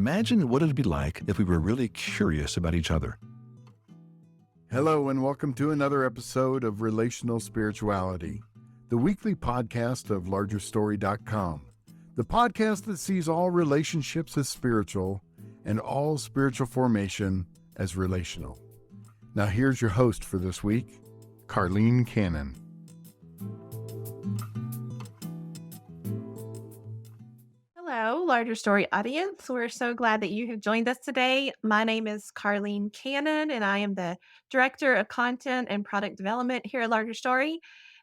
Imagine what it'd be like if we were really curious about each other. Hello, and welcome to another episode of Relational Spirituality, the weekly podcast of largerstory.com, the podcast that sees all relationships as spiritual and all spiritual formation as relational. Now, here's your host for this week, Karlene Cannon. Hello, Larger Story audience. We're so glad that you have joined us today. My name is Karlene Cannon, and I am the Director of Content and Product Development here at Larger Story.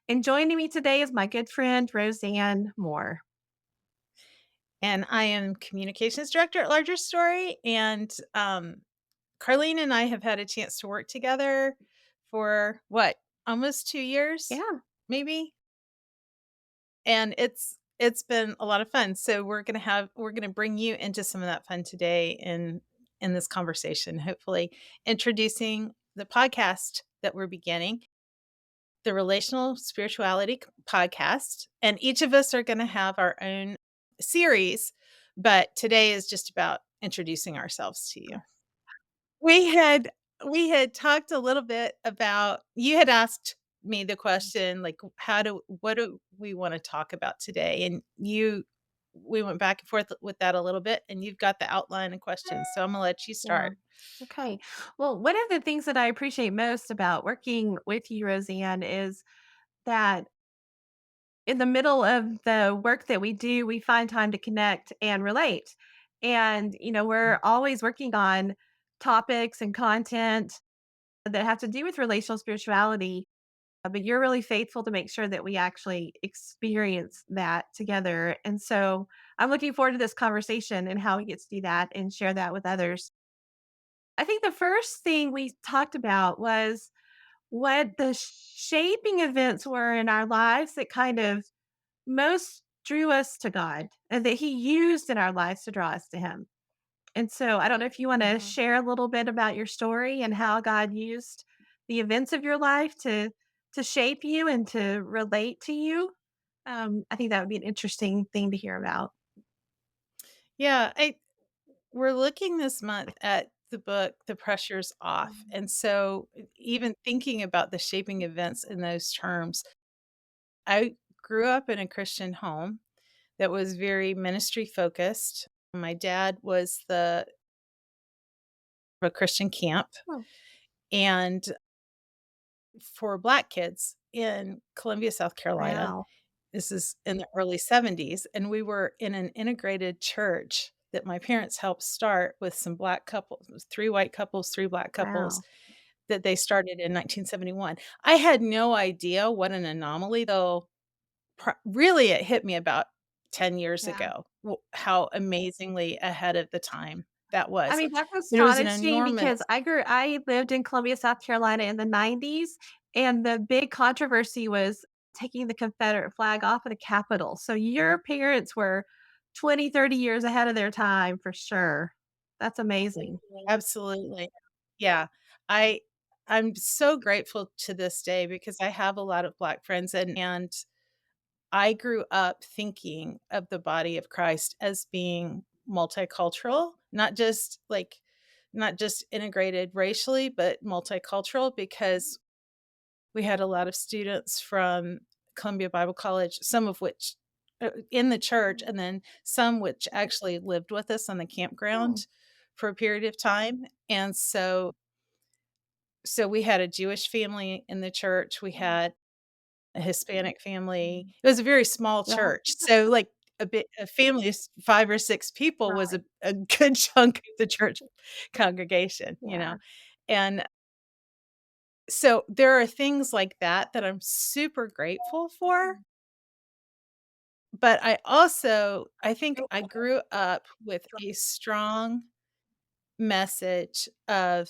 And joining me today is my good friend, Rosanne Moore. And I am Communications Director at Larger Story. And Karlene and I have had a chance to work together for almost 2 years, Yeah. maybe. And it's been a lot of fun. So we're gonna bring you into some of that fun today in this conversation, hopefully introducing the podcast that we're beginning, the Relational Spirituality Podcast. And each of us are gonna have our own series, but today is just about introducing ourselves to you. We had we had talked a little bit about you had asked me the question, like, what do we wanna talk about today? And we went back and forth with that a little bit, and you've got the outline and questions, so Imma let you Yeah. start. Okay. Well, one of the things that I appreciate most about working with you, Rosanne, is that in the middle of the work that we do, we find time to connect and relate. And, we're always working on topics and content that have to do with relational spirituality, but you're really faithful to make sure that we actually experience that together. And so I'm looking forward to this conversation and how we get to do that and share that with others. I think the first thing we talked about was what the shaping events were in our lives that kind of most drew us to God and that He used in our lives to draw us to Him. And so I don't know if you want to Mhm. share a little bit about your story and how God used the events of your life to shape you and to relate to you. I think that would be an interesting thing to hear about. Yeah, we're looking this month at the book, The Pressure's Off, and so, even thinking about the shaping events in those terms, I grew up in a Christian home that was very ministry focused. My dad was the a Christian camp, Oh, and for Black kids in Columbia, South Carolina. wow. This is in the early '70s, and we were in an integrated church that my parents helped start with some Black couples, 3 white couples, 3 Black couples, Wow. that they started in 1971. I had no idea what an anomaly, though really it hit me about 10 years Yeah. ago, how amazingly ahead of the time that I was. mean, that's There was an astonishing because enormous I lived in Columbia, South Carolina in the '90s, and the big controversy was taking the Confederate flag off of the Capitol. So your parents were 20, 30 years ahead of their time for sure. That's amazing. Absolutely. Yeah. I I'm so grateful to this day because I have a lot of Black friends, and I grew up thinking of the body of Christ as being multicultural, not just integrated racially, but multicultural because we had a lot of students from Columbia Bible College, some of which in the church, and then some which actually lived with us on the Oh, campground for a period of time. And so we had a Jewish family in the church, we had a Hispanic family. It was a very small yeah, church. So, like, a family of 5 or 6 people was right. a good chunk of the church congregation, you know? Yeah. And so there are things like that that I'm super grateful for, but I think I grew up with a strong message of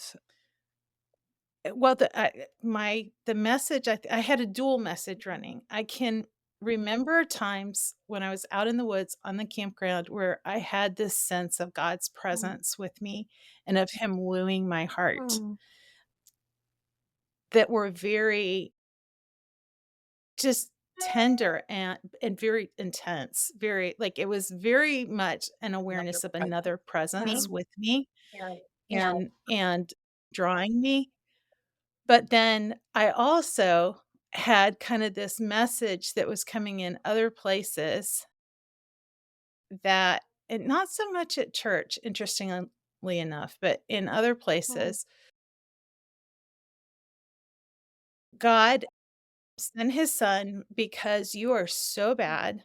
well, the message I had a dual message running. I can remember times when I was out in the woods on the campground where I had this sense of God's Mm, presence with me and of Him wooing my heart mm, that were very just tender and very intense, very like, it was very much an awareness of another presence Oh, with me and drawing me. But then I also had kind of this message that was coming in other places that and not so much at church, interestingly enough, but in other mm, places, God sent his son because you are so mhm, bad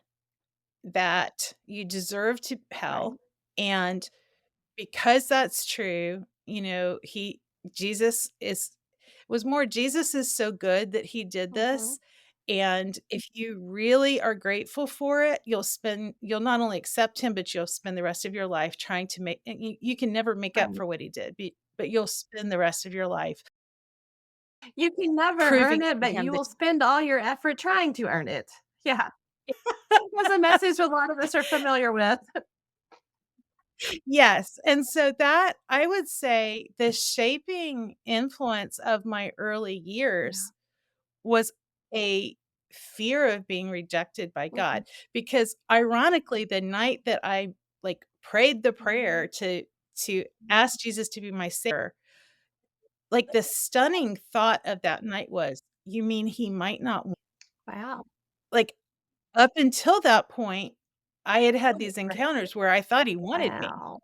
that you deserve to right. hell, and because that's true, he Jesus Jesus is so good that he did Mhm, this, and if you really are grateful for it, you'll not only accept him, but you'll spend the rest of your life trying to make and you can never make up right. for what he did, but you'll spend the rest of your life You can never earn proving it, to but him you that will spend all your effort trying to earn it. Yeah. That's a message a lot of us are familiar with. Yes, and so that I would say the shaping influence of my early Yeah. years was a fear of being rejected by Mhm, God, because ironically, the night that I, like, prayed the prayer mhm. to ask Jesus to be my savior, like, the stunning thought of that night was, "You mean he might not w" Wow. like, up until that point, I had had these Right. encounters where I thought he wanted me, Wow.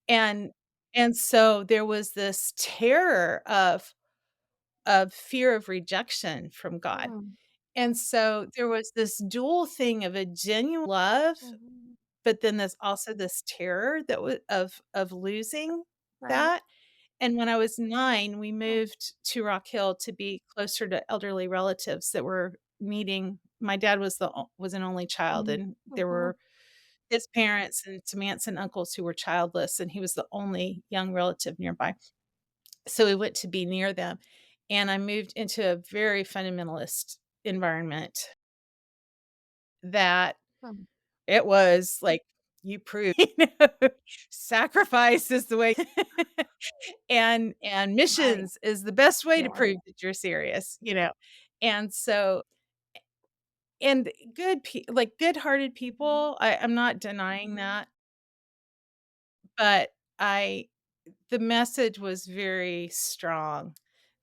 and and so there was this terror of fear of rejection from God. Mm, And so there was this dual thing of a genuine love, mhm, but then there's also this terror that was of losing right. that. And when I was 9, we Mm, moved to Rock Hill to be closer to elderly relatives that were needing my dad was an only child, and there mhm, were his parents and some aunts and uncles who were childless, and he was the only young relative nearby. So we went to be near them, and I moved into a very fundamentalist environment that mm, it was like, you prove, sacrifice is the way and right. missions is the best way to Yeah. prove that you're serious, and so and good-hearted Mhm, people, I'm not denying that, but I the message was very strong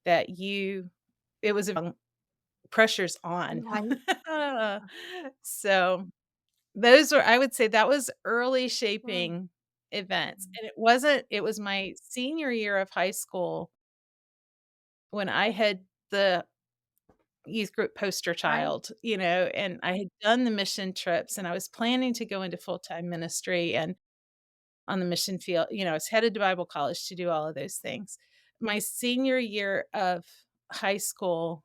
that you it was a pressure's on. right. So, those were I would say that was early Mm, shaping events, mhm, and it was my senior year of high school when I had the youth group poster right. child, and I had done the mission trips, and I was planning to go into full-time ministry and on the mission field, I was headed to Bible college to do all of those things. My senior year of high school,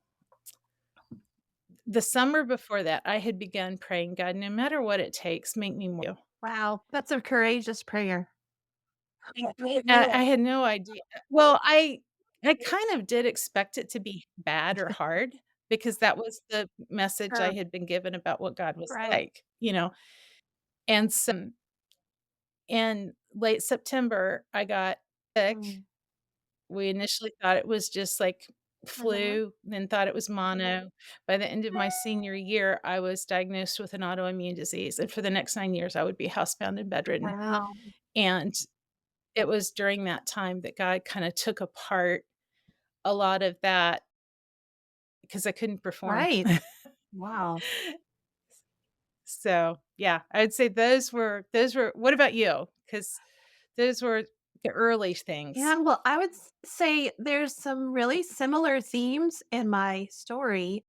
the summer before that, I had begun praying, "God, no matter what it takes, make me more you." Wow, that's a courageous prayer. I had no idea well, I kind of did expect it to be bad or hard because that was the message I Sure. had been given about what God was Right. like, and so in late September, I got sick. Mm, We initially thought it was just, like, mhm. flu, then thought it was mono. By the end of my senior year, I was diagnosed with an autoimmune disease, and for the next 9 years, I would be housebound and bedridden, Wow. and it was during that time that God kinda took apart a lot of that because I couldn't perform. Right. Wow. So, yeah, I'd say those were what about you? Because those were the early things. Yeah, well, I would say there's some really similar themes in my story.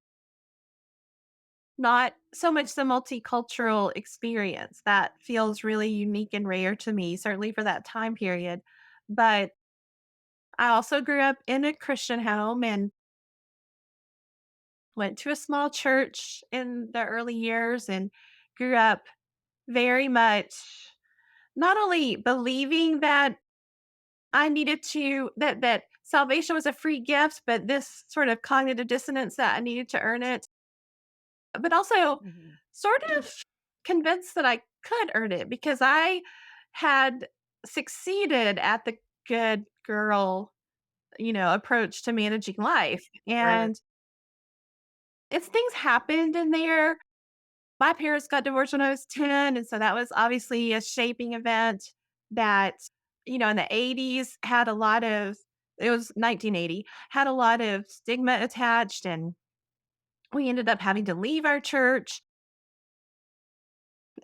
Not so much the multicultural experience that feels really unique and rare to me, certainly for that time period. But I also grew up in a Christian home and went to a small church in the early years and grew up very much not only believing that I needed to that salvation was a free gift, but this sort of cognitive dissonance that I needed to earn it, but also Mhm. sort of convinced that I could earn it because I had succeeded at the good girl, approach to managing life. Sure. And it's things happened in there my parents got divorced when I was 10, and so that was obviously a shaping event that, in the 80s had a lot of it was 1980, had a lot of stigma attached, and we ended up having to leave our church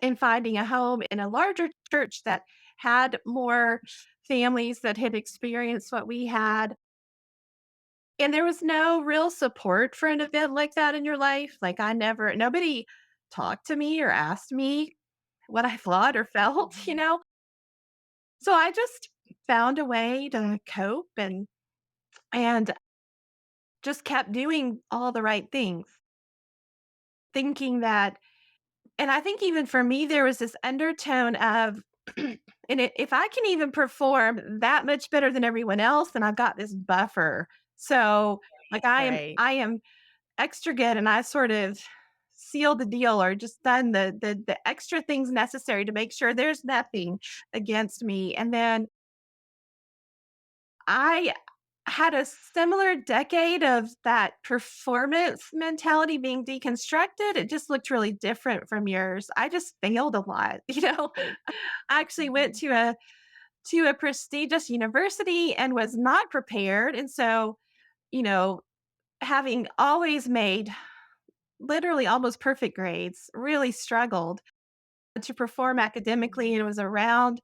and finding a home in a larger church that had more families that had experienced what we had. And there was no real support for an event like that in your life. Like, nobody talked to me or asked me what I thought or felt, you Mhm. know? So I just found a way to cope and just kept doing all the right things, thinking that and I think even for me, there was this undertone of, if I can even perform that much better than everyone else, then I've got this buffer. So, like, Right. I am extra good, and I sort of sealed the deal or just done the extra things necessary to make sure there's nothing against me. And then I had a similar decade of that performance mentality being deconstructed. It just looked really different from yours. I just failed a lot, I actually went Mhm. to a prestigious university and was not prepared. And so, you know, having always made literally almost perfect grades, really struggled to perform academically. And it was around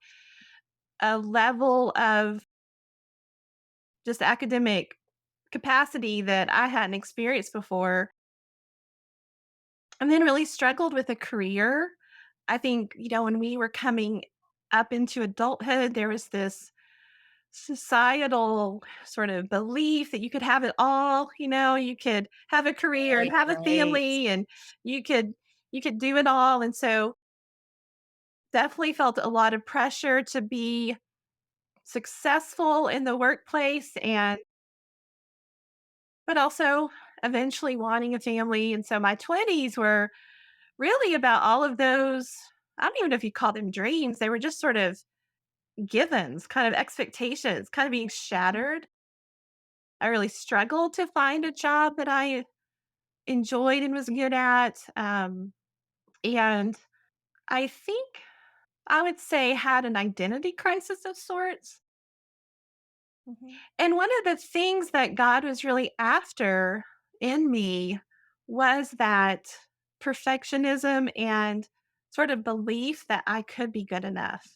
a level of just academic capacity that I hadn't experienced before, and then really struggled with a career. I think, when we were coming up into adulthood, there was this societal sort of belief that you could have it all, you could have a career and Right, have a right. family and you could you could do it all. And so definitely felt a lot of pressure to be successful in the workplace and but also eventually wanting a family. And so my 20s were really about all of those. I don't even know if you call them dreams. They were just sort of givens, kind of expectations, kind of being shattered. I really struggled to find a job that I enjoyed and was good at. And I think I would say had an identity crisis of sorts. Mhm. And one of the things that God was really after in me was that perfectionism and sort of belief that I could be good enough.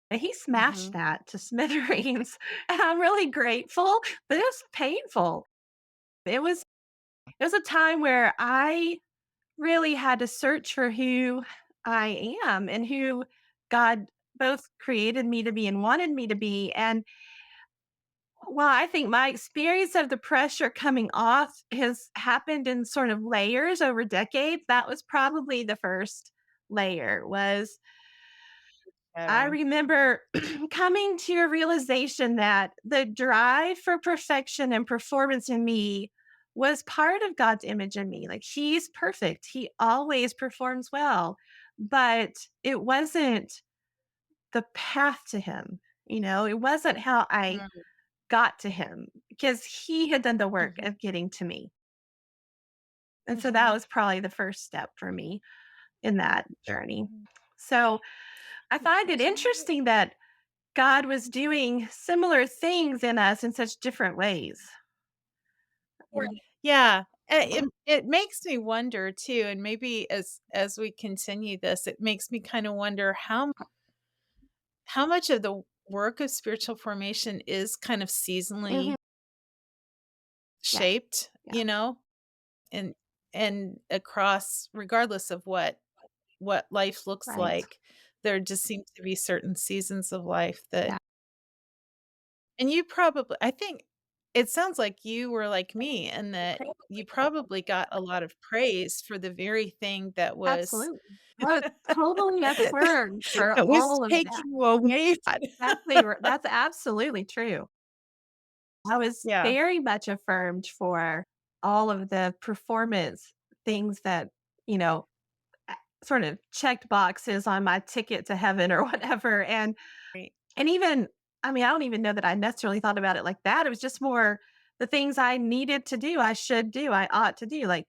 And he smashed Mhm. that to smithereens. And I'm really grateful, but it was painful. It was it was a time where I really had to search for who I am and who God both created me to be and wanted me to be. And well, I think my experience of the pressure coming off has happened in sort of layers over decades. That was probably the first layer was I Shattering. remember coming to a realization that the drive for perfection and performance in me was part of God's image in me. Like, he's perfect. He always performs well, but it wasn't the path to him. It wasn't how I Mm, got to him because he had done the work mhm, of getting to me. And so that mhm, was probably the first step for me in that journey. mhm. So I find it interesting that God was doing similar things in us in such different ways. Yeah, it makes me wonder too, and maybe as we continue this, it makes me kinda wonder how much of the work of spiritual formation is kind of Mhm. seasonally Yeah, shaped, yeah, and across regardless of what life looks right. like, there just seems to be certain seasons of life that Yeah, and you probably I think it sounds like you were like me and that you probably got a lot of praise for the very thing that was absolutely. I was totally affirmed for that was all of that. taking you away. That's absolutely true. I was Yeah, very much affirmed for all of the performance things that, you know, a sort of checked boxes on my ticket to heaven or whatever, right. and even I mean, I don't even know that I necessarily thought about it like that. It was just more the things I needed to do, I should do, I ought to do. Like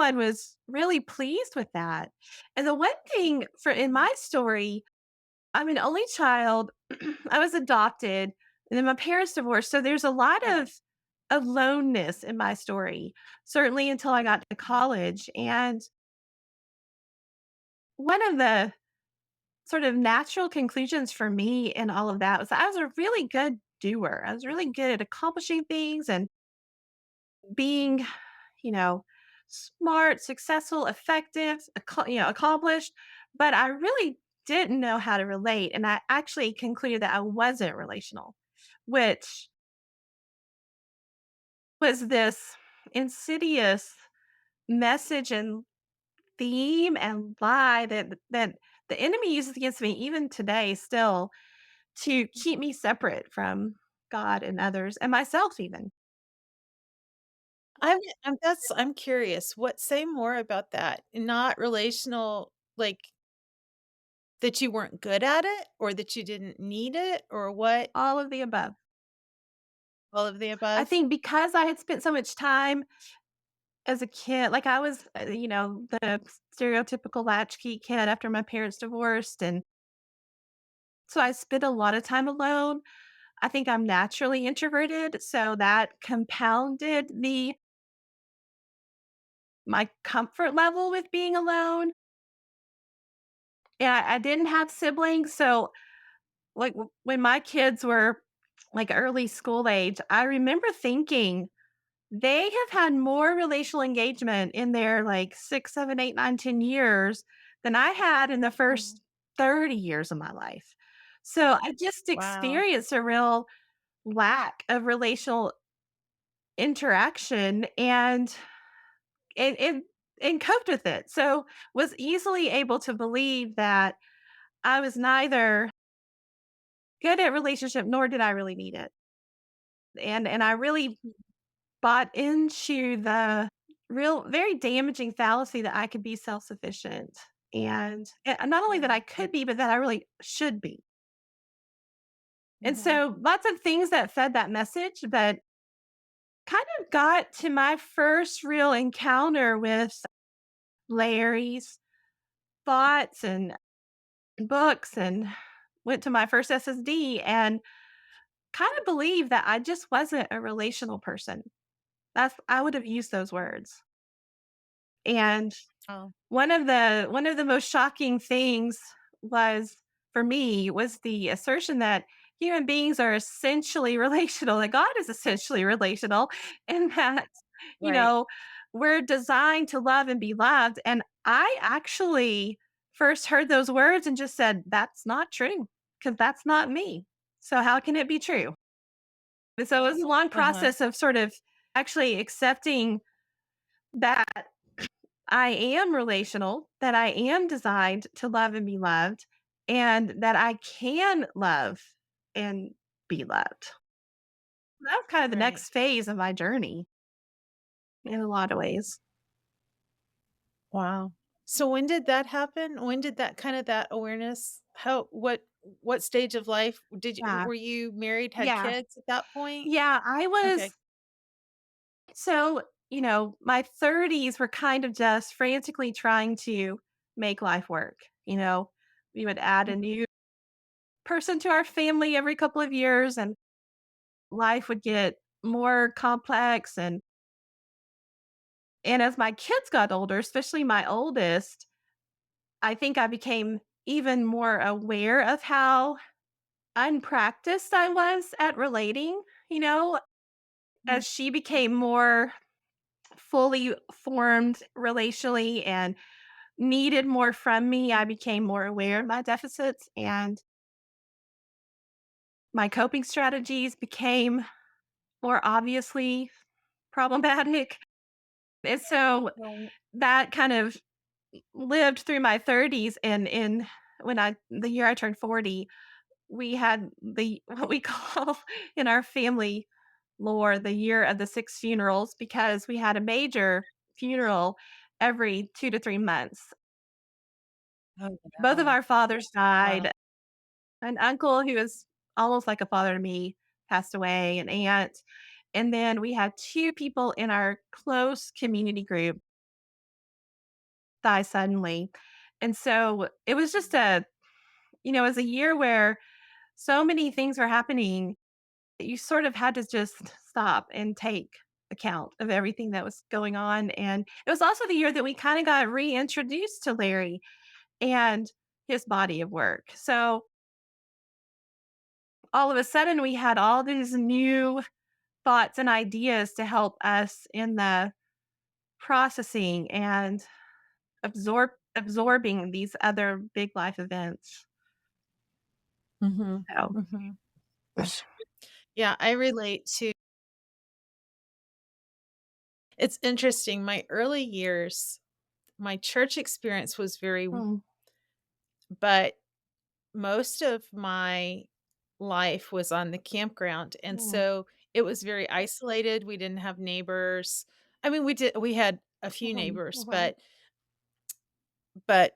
everyone was really pleased with that. And the one thing for in my story, I'm an only child. I was adopted, and then my parents divorced. So there's a lot of aloneness in my story, certainly until I got to college. And one of the sort of natural conclusions for me in all of that was I was a really good doer. I was really good at accomplishing things and being, you know, smart, successful, effective, accomplished, but I really didn't know how to relate. And I actually concluded that I wasn't relational, which was this insidious message and theme and lie that the enemy uses against me even today still to keep me separate from God and others and myself even. I'm curious. What say more about that? Not relational, like that you weren't good at it or that you didn't need it or what? All of the above. All of the I above? think because I had spent so much time as a kid, like I was, the stereotypical latchkey kid after my parents divorced. And so I spent a lot of time alone. I think I'm naturally introverted. So that compounded my comfort level with being alone. And I didn't have siblings. So like when my kids were like early school age, I remember thinking they have had more relational engagement in their, like, 6, 7, 8, 9, 10 years than I had in the Mhm. first 30 years of my life. So, I just Wow. experienced a real lack of relational interaction and and and coped with it. So, was easily able to believe that I was neither good at relationship nor did I really need it. And I really bought into the real very damaging fallacy that I could be self-sufficient, and not only that I Yeah. could be, but that I really should be. And Mhm. so lots of things that fed that message, but kind of got to my first real encounter with Larry's thoughts and books and went to my first SSD and kind of believed that I just wasn't a relational person. I would have used those words. And Oh, one of the most shocking things was for me was the assertion that human beings are essentially relational, that God is essentially relational, and that, you right. know, we're designed to love and be loved. And I actually first heard those words and just said, that's not true because that's not me. So how can it be true? And so it was a long Uh-huh. process of sort of actually accepting that I am relational, that I am designed to love and be loved, and that I can love and be loved. That was kind of the Right. next phase of my journey in a lot of ways. Wow. So when did that happen? When did that awareness what stage of life did you Yeah. were you married, had Yeah. kids at that point? Yeah. I was Okay. so, my 30s were kind of just frantically trying to make life work. We would add a new person to our family every couple of years, and life would get more complex and as my kids got older, especially my oldest, I think I became even more aware of how unpracticed I was at relating, you know, Mhm. as she became more fully formed relationally and needed more from me, I became more aware of my deficits and my coping strategies became more obviously problematic. And so Well, that kind of lived through my 30s and in when I the year I turned 40, we had the what we call in our family lore the year of the 6 funerals because we had a major funeral every 2 to 3 months. oh, Both of wow. our fathers Wow. died. An uncle who was almost like a father to me passed away, an aunt, and then we had 2 people in our close community group die suddenly. And so it was just it was a year where so many things were happening that you sort of had to just stop and take account of everything that was going on. And it was also the year that we kind of got reintroduced to Larry and his body of work. So all of a sudden, we had all these new thoughts and ideas to help us in the processing and absorbing these other big life events. Mhm. So Mhm. Yeah, I relate to it's interesting, my early years, my church experience was very mm, but most of my life was on the campground, and mm, so it was very isolated, we didn't have neighbors. I mean, we had a few mhm, neighbors, mhm, but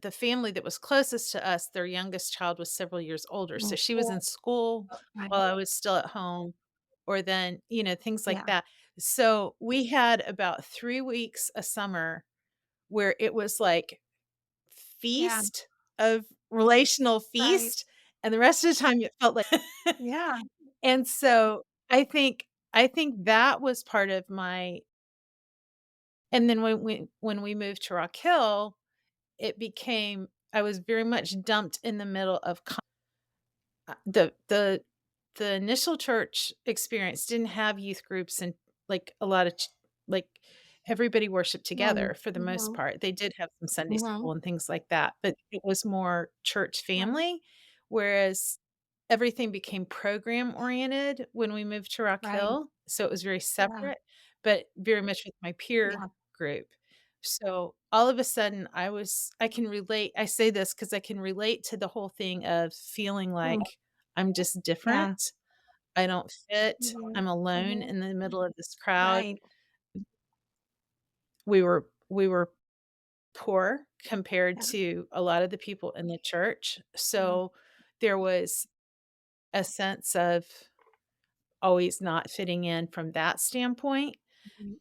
the family that was closest to us, their youngest child was several years older, so mm, she was in school right. while I was still at home, or then, things like Yeah, that. So, we had about 3 weeks a summer where it was like yeah, feast of relational right. feast, and the rest of the time it felt like Yeah, and so, I think that was part of my and then when we moved to Rock Hill, it became I was very much dumped in the middle of the initial church experience didn't have youth groups and, like, a lot of like, everybody worshiped mm, together for the most mhm, part. They did have some Sunday mhm, school and things like that, but it was more church right, family, whereas everything became program oriented when we moved to Rock right. Hill, so it was very Yeah, separate, but very much with my peer yeah, group. So, all of a sudden, I can relate I say this because I can relate to the whole thing of feeling mm, like I'm just yeah, different. I don't fit. mhm, I'm alone mhm, in the middle of this crowd. right. We were poor compared Yeah, to a lot of the people in the church, yeah, so there was a sense of always not fitting in from that standpoint. mhm,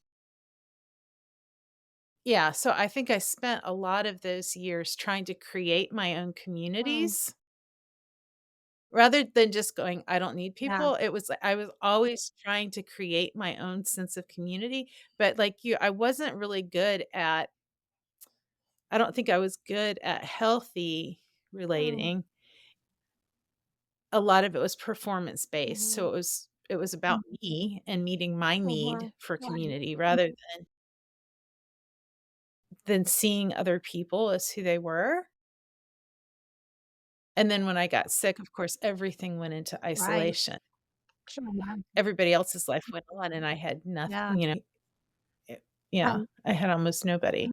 Yeah, so I think I spent a lot of those years trying to create my own mm, communities rather than just going, "I don't need yeah, people." It was like I was always trying to create my own sense of community, but like you, I wasn't really good at I don't think I was good at healthy mm, relating. A lot of it was performance based, so mhm, it was about me and meeting my need mhm, for right. community rather than seeing other people as who they were. And then when I got sick, of course, everything went into Right. isolation. Sure, yeah. Everybody else's life went on and I had nothing, Yeah. yeah, Um, I had almost nobody.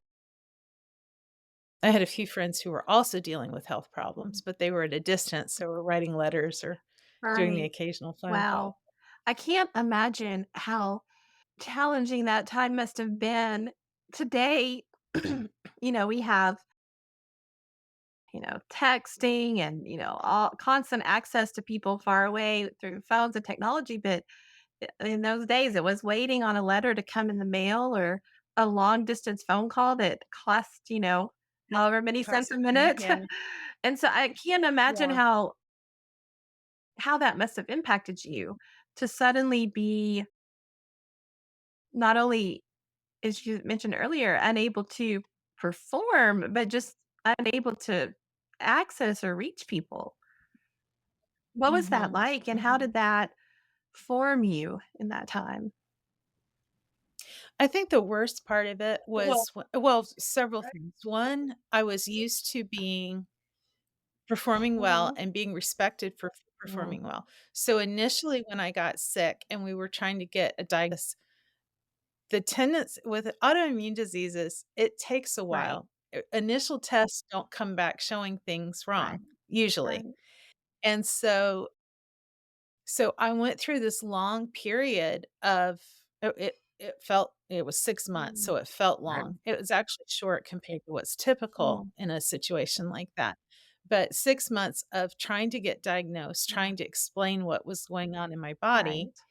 I had a few friends who were also dealing with health problems, mm, but they were at a distance, so were writing letters or doing the right. occasional phone Wow. call. I can't imagine how challenging that time must have been. Today, we have, texting and, all constant access to people far away through phones and technology, but in those days, it was waiting on a letter to come in the mail or a long distance phone call that cost, however many cents Cost a money, minute. yeah, And so I can't imagine yeah. how that must have impacted you to suddenly be not only, as you mentioned earlier, unable to perform, but just unable to access or reach people. What was that Mhm, like, and how mhm. did that form you in that time? I think the worst part of it Well, was well, several things. One, I was used to being performing well mhm, and being respected for mhm, performing well. So, initially, when I got sick and we were trying to get a diagnosis, the tendency with autoimmune diseases, it takes a right, while. Initial tests don't come back showing things right, wrong, usually. right. And so I went through this long period of it felt it was 6 months, Mm, so it felt right, long. It was actually short compared to what's typical mm, in a situation like that. But 6 months of trying to get diagnosed, yeah, trying to explain what was going on in my body, right,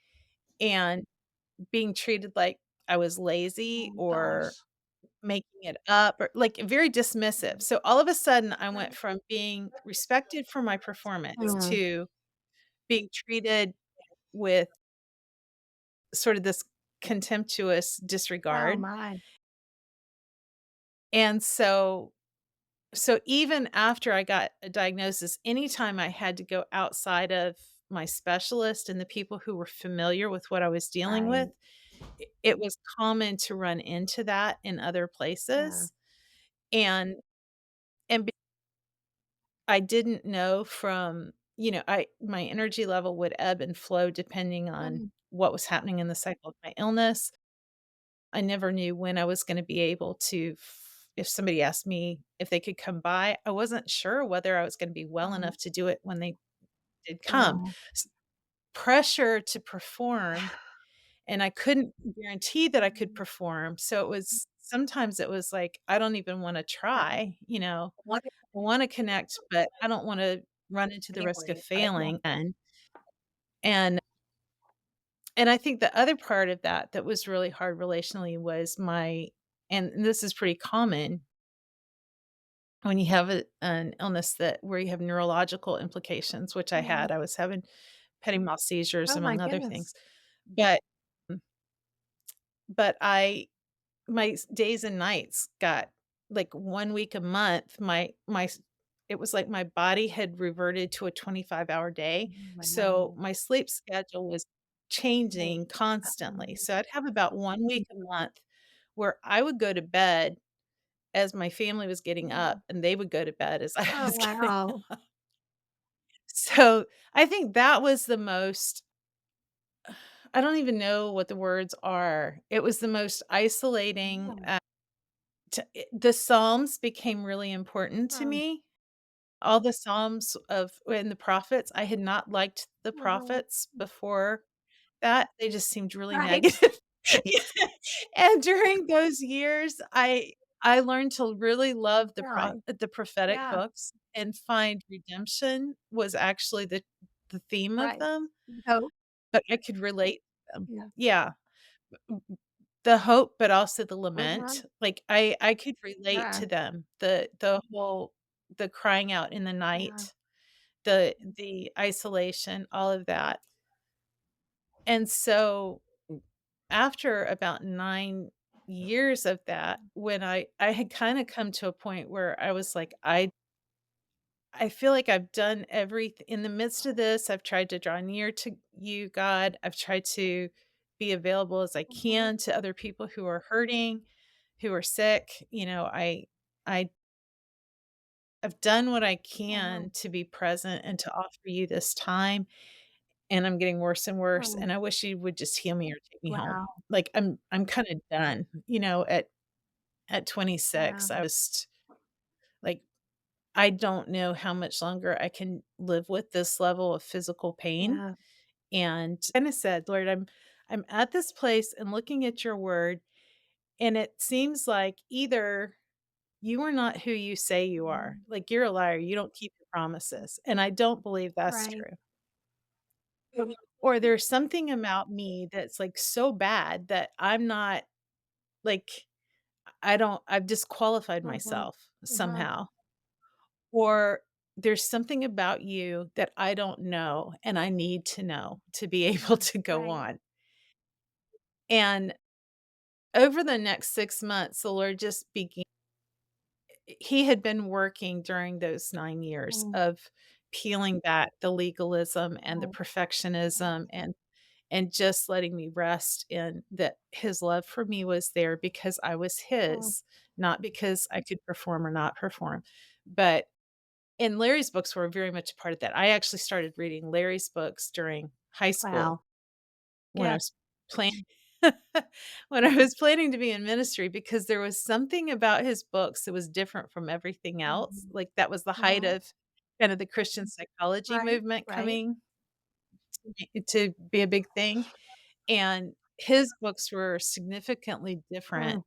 and being treated like I was lazy Oh or gosh. making it up or like very dismissive. Mm, So all of a sudden I went right. from being respected for my performance Mm. to being treated with sort of this contemptuous Oh disregard. my. And so even after I got a diagnosis, anytime I had to go outside of my specialist and the people who were familiar with what I was dealing with, Right. it was common to run into that in other Yeah. places. And and I didn't know from I my energy level would ebb and flow depending on Mm. what was happening in the cycle of my illness. I never knew when I was gonna be able to if somebody asked me if they could come by, I wasn't sure whether I was gonna be well Oh, enough to do it when they did come. oh. S Pressure to perform, and I couldn't guarantee that I could Mm. perform, so it was like, I don't even wanna Yeah. try, you know? What if I wanna connect, but I don't wanna run into the risk of failing, but yeah. failing, and and I think the other part of that that was really hard relationally was my and this is pretty common when you have an illness that where you have neurological implications, which I Mhm. had. I was having petit mal seizures, Oh my among other goodness. things. But but I my days and nights got like 1 week a month, it was like my body had reverted to a 25-hour day, Oh, so wow. my sleep schedule was Mm. changing constantly. So I'd have about 1 week a month where I would go to bed as my family was getting up, Mhm. and they would go to bed as I Oh, was getting wow. up. So, I think that was the most I don't even know what the words are. It was the most isolating, Mm. the Psalms became really important to Mm. me. All the Psalms of and the prophets, I had not liked the Mhm. prophets before that, they just seemed really Right. negative. Yeah, and during those years, I learned to really love Really? the prophetic Yeah. books and find redemption was actually the theme of Right. them, Hope. but I could relate to them. Yeah. Yeah. The hope, but also the Mhm. lament. Like, I could relate Sure. to them. The crying out in the Yeah. night, the isolation, all of that. And so, after about 9 years of that, when I had kinda come to a point where I was like, I feel like I've done everything in the midst of this, I've tried to draw near to you, God. I've tried to be available as I Mhm. can to other people who are hurting, who are sick. I I've done what I Mhm. can to be present and to offer you this time, and I'm getting worse and worse, Mm. and I wish you would just heal me or take me home. Wow. Like, I'm kinda done, at Yeah. 26, I was like, I don't know how much longer I can live with this level of physical pain, Yeah. and kinda said, "Lord, I'm at this place and looking at your word, and it seems like either you are not who you say you are, Mhm. like, you're a liar, you don't keep your promises, and I don't believe that's Right. true. Or there's something about me that's, like, so bad that I'm not like, I've disqualified Mhm. myself Mhm. somehow. Or there's something about you that I don't know, and I need to know to be able Yeah. to go Right. on." And over the next 6 months, the Lord just began he had been working during those 9 years Mm. of peeling back the legalism and the Right. perfectionism and just letting me rest in that his love for me was there because I was Mm. his, not because I could perform or not perform. But and Larry's books were very much a part of that. I actually started reading Larry's books during high school Wow. when I Yeah. was planning when I was planning to be in ministry because there was something about his books that was different from everything else. Mhm. Like, that was the height Mhm. of kind of the Christian psychology Right. movement Right. coming to be a big thing, and his books were significantly different Mm.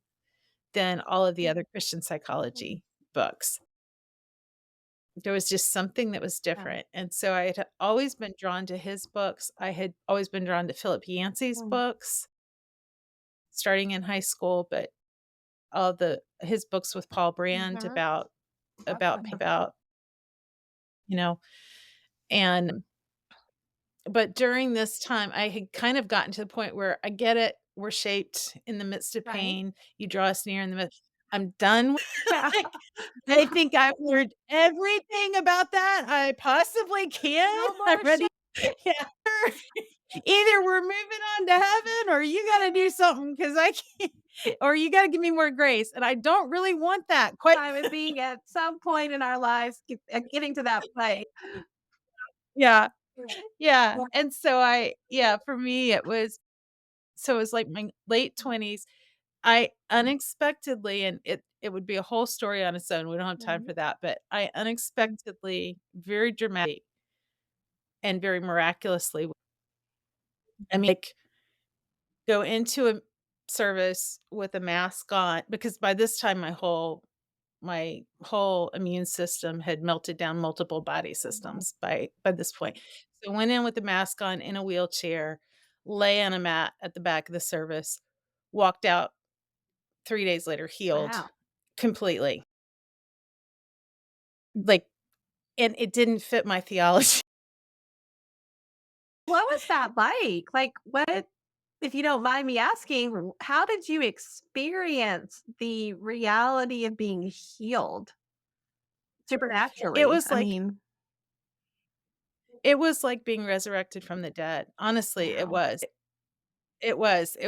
than all of the other Christian Mm. psychology books. There was just something that was Yeah. different, and so I had always been drawn to his books. I had always been drawn to Philip Yancey's Mm. books. starting in high school, but all the his books with Paul Brand Mhm. Awesome. about, you know, and but during this time, I had kind of gotten to the point where I get it, we're shaped in the midst of Right. pain. You draw us near in the midst. I'm done with Yeah. like, I think I've learned everything about that I possibly can. No I'm more ready. shame. Yeah. Either we're moving on to heaven or you gotta do something because I can't or you gotta give me more grace, and I don't really want that quite Time with being at some point in our lives, getting to that place. Yeah, Yeah. yeah, and so for me, it was like my late 20s. I unexpectedly and it would be a whole story on its own, we don't have time Mhm. for that, but I unexpectedly, very dramatic and very miraculously, I mean, like, go into a service with a mask on because by this time my whole immune system had melted down multiple body Mhm. systems by this point. So went in with a mask on in a wheelchair, lay on a mat at the back of the service, walked out 3 days later healed Wow. completely. Like and it didn't fit my theology. What was that like? Like, what if you don't mind me asking, how did you experience the reality of being healed It supernaturally? was I like mean, it was like being resurrected from the dead. Honestly, it wow. was. It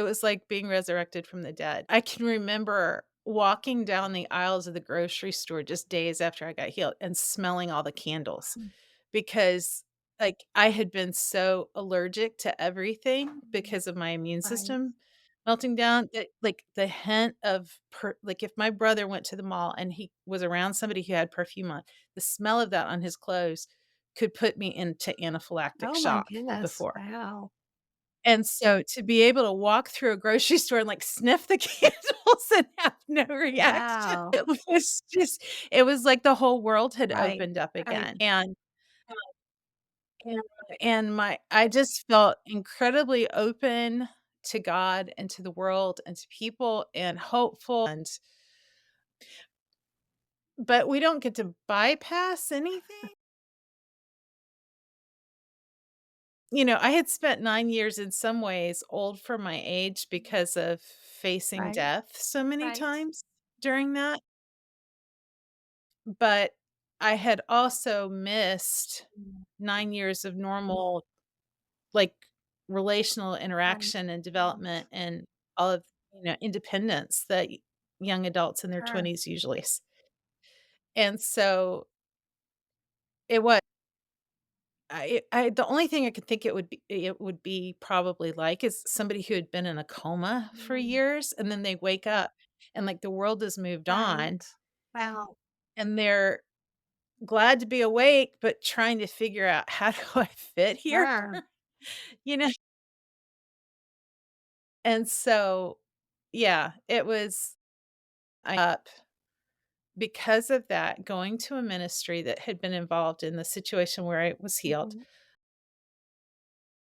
was like being resurrected from the dead. I can remember walking down the aisles of the grocery store just days after I got healed and smelling all the candles Mm. because, like, I had been so allergic to everything because of my immune Right. system melting down that, like, the hint of like, if my brother went to the mall and he was around somebody who had perfume on, the smell of that on his clothes could put me into anaphylactic Oh my shock goodness. before. Wow. And so to be able to walk through a grocery store and, like, sniff the candles and have no reaction, Wow. it was just it was like the whole world had Right. opened up Right. again, and my I just felt incredibly open to God and to the world and to people and hopeful and but we don't get to bypass anything. You know, I had spent 9 years in some ways old for my age because of facing Right. death so many Right. times during that, but I had also missed Mm. 9 years of normal, like, relational Right. interaction and development and all of, independence that young adults in their Sure. 20s usually and so it was I the only thing I could think it would be probably like is somebody who had been in a coma for Mm. years, and then they wake up, and, like, the world has moved on, Right. Wow. and they're glad to be awake, but trying to figure out, "How do I fit here?" Sure. You know? And so, yeah, it was I up because of that, going to a ministry that had been involved in the situation where I was healed. Mhm.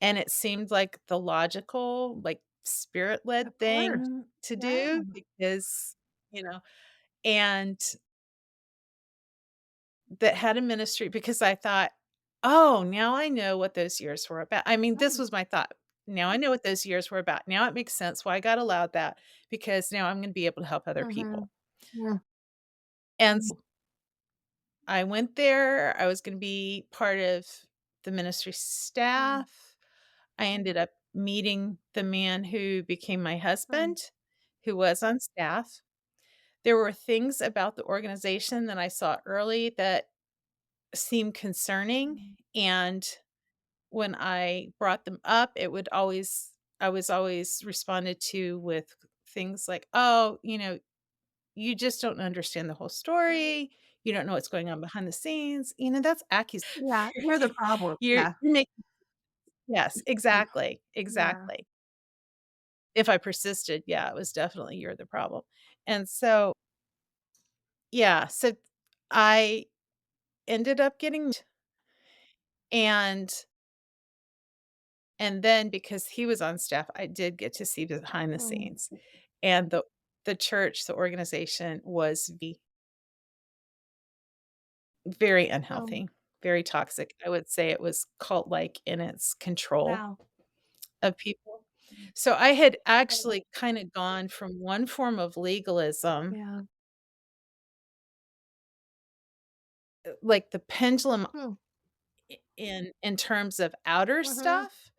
And it seemed like the logical, like, spirit-led Of course. thing to Yeah. do because, you know and that had a ministry because I thought, "Oh, now I know what those years were about." I mean, this Right. was my thought. "Now I know what those years were about. Now it makes sense why God allowed that because now I'm gonna be able to help other Mhm. people." Yeah. And I went there, I was gonna be part of the ministry Mm. staff. I ended up meeting the man who became my Right. husband, who was on staff. There were things about the organization that I saw early that seemed concerning, Mm. and when I brought them up, it would always I was always responded to with things like, "Oh, you just don't understand the whole Right. story. You don't know what's going on behind the scenes." That's accusation. Yeah. You're the problem. Yeah. You're making Yes, Mm. exactly, Yeah. exactly. If I persisted, yeah, it was definitely you're the problem. And so, yeah, so I ended up getting and And then because he was on staff, I did get to see behind the Mm. scenes. And the church, the organization was very Oh, unhealthy, very toxic. I would say it was cult-like in its control wow. of people. So I had actually kinda gone from one form of legalism, Yeah. like the pendulum Hmm. in terms of outer Mhm. stuff,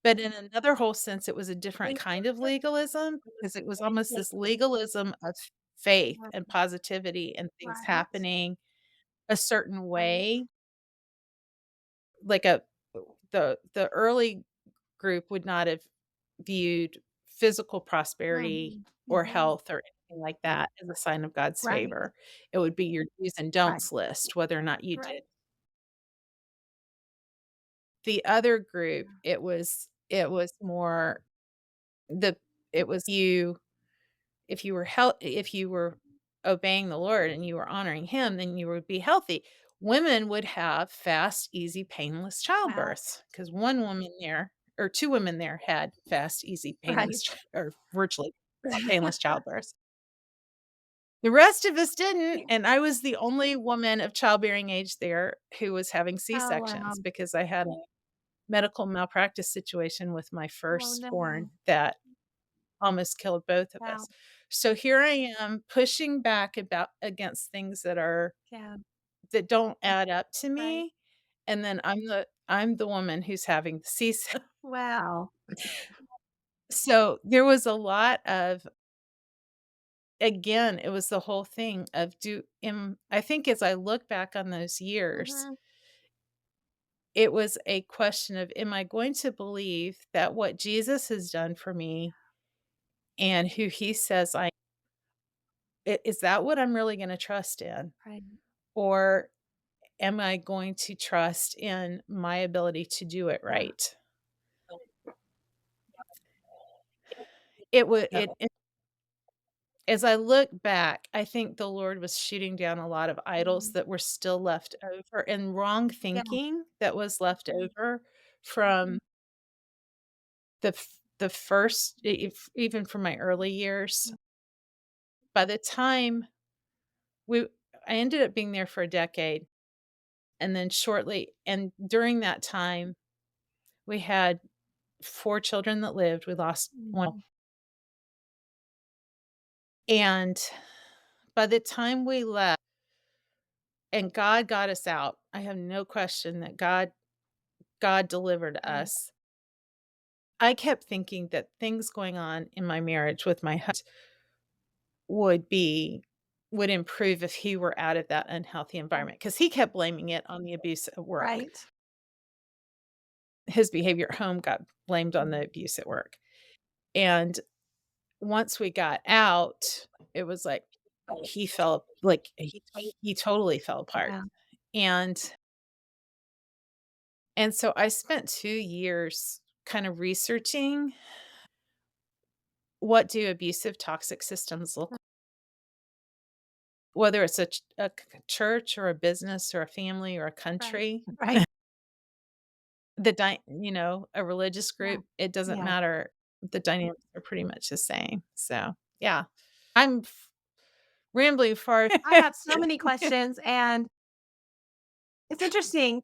but in another whole sense, it was a different kind of legalism because it was almost this legalism of faith and positivity and things Right. happening a certain Right. way, like a the early group would not have viewed physical prosperity Mhm. or Mhm. health or anything like that as a sign of God's Right. favor. It would be your do's and Right. don'ts list, whether or not you did. Right. The other group, it was more the it was you if you were if you were obeying the Lord and you were honoring him, then you would be healthy. Women would have fast, easy, painless Wow. childbirths because one woman there or two women there had fast, easy, painless, Right. or virtually painless childbirths. The rest of us didn't, and I was the only woman of childbearing age there who was having Oh, wow. C-sections because I had a medical malpractice situation with my Oh, no. firstborn that almost killed both of Wow. us. So here I am pushing back about against things Yeah. that don't add up to Right. me, and then I'm the woman who's having the C-section. Wow. So there was a lot of again, it was the whole thing of I think as I look back on those years, Mhm. it was a question of, am I going to believe that what Jesus has done for me and who he says is that what I'm really gonna trust in? Right. Or am I going to trust in my ability to do it Yeah. right? It as I look back, I think the Lord was shooting down a lot of idols Mm. that were still left over and wrong Yeah. thinking that was left over from the first even from my early years. By the time we I ended up being there for a decade, and then shortly and during that time, we had 4 children that lived, we lost 1, Mhm. and by the time we left and God got us out, I have no question that God delivered Right. us. I kept thinking that things going on in my marriage with my husband would be would improve if he were out of that unhealthy Mm. environment because he kept blaming it on the abuse at work. Right. His behavior at home got blamed on the Mhm. abuse at work, and once we got out, it was like he totally fell apart, Yeah. and so I spent 2 years kind of researching what do abusive toxic systems look like, whether it's a church or a business or a family or a Right. country, Right. a religious Yeah. group, it doesn't Yeah. matter. The dynamics are pretty much the same. So, yeah. I'm rambling far. I have so many questions, and it's interesting.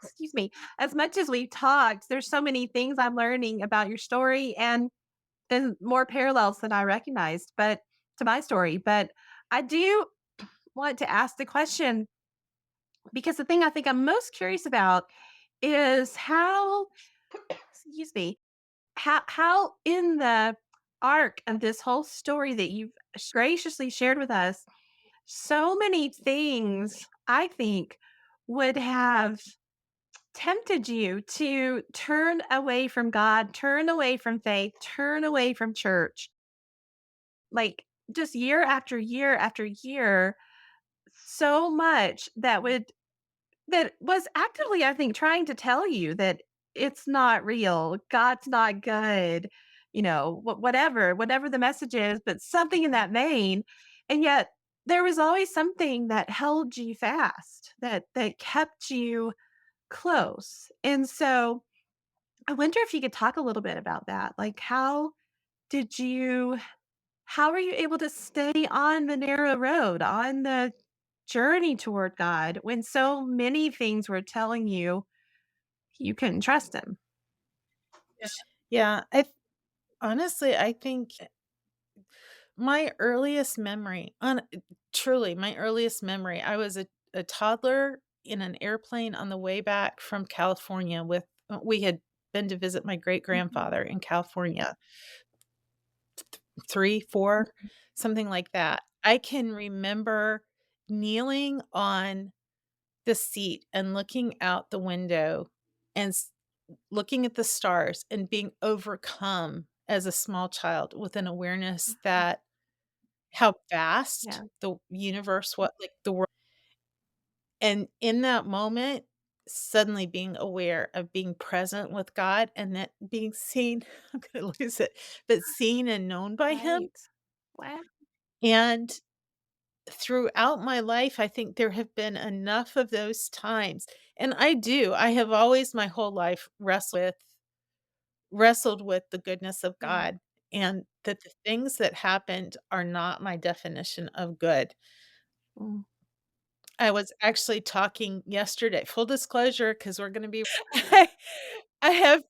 Excuse me. As much as we've talked, there's so many things I'm learning about your story, and then more parallels than I recognized, but to my story. But I do want to ask the question because the thing I think I'm most curious about is how, excuse me, how in the arc of this whole story that you've graciously shared with us, so many things I think would have tempted you to turn away from God, turn away from faith, turn away from church, like just year after year after year, so much that was actively, I think, trying to tell you that it's not real, God's not good, whatever the message is, but something in that vein. And yet there was always something that held you fast, that kept you close. And so I wonder if you could talk a little bit about that. Like, did you how were you able to stay on the narrow road, on the journey toward God when so many things were telling you couldn't trust him? Yeah. Yeah, I honestly, I think my earliest memory, truly my earliest memory, I was a toddler in an airplane on the way back from California with we had been to visit my Mhm, great-grandfather in California, 3, 4, mhm, something like that. I can remember kneeling on the seat and looking out the window and looking at the stars and being overcome as a small child with an awareness mhm. that how vast Yeah. the universe was, like, the world, and in that moment, suddenly being aware of being present with God and that being seen I'm gonna lose it, but seen and known by Him, Right. Wow. and throughout my life, I think there have been enough of those times, and I have always my whole life wrestled with the goodness of Yeah. God, and that the things that happened are not my definition of good. Mm. I was actually talking yesterday, full disclosure, because 'cause we're gonna be I I have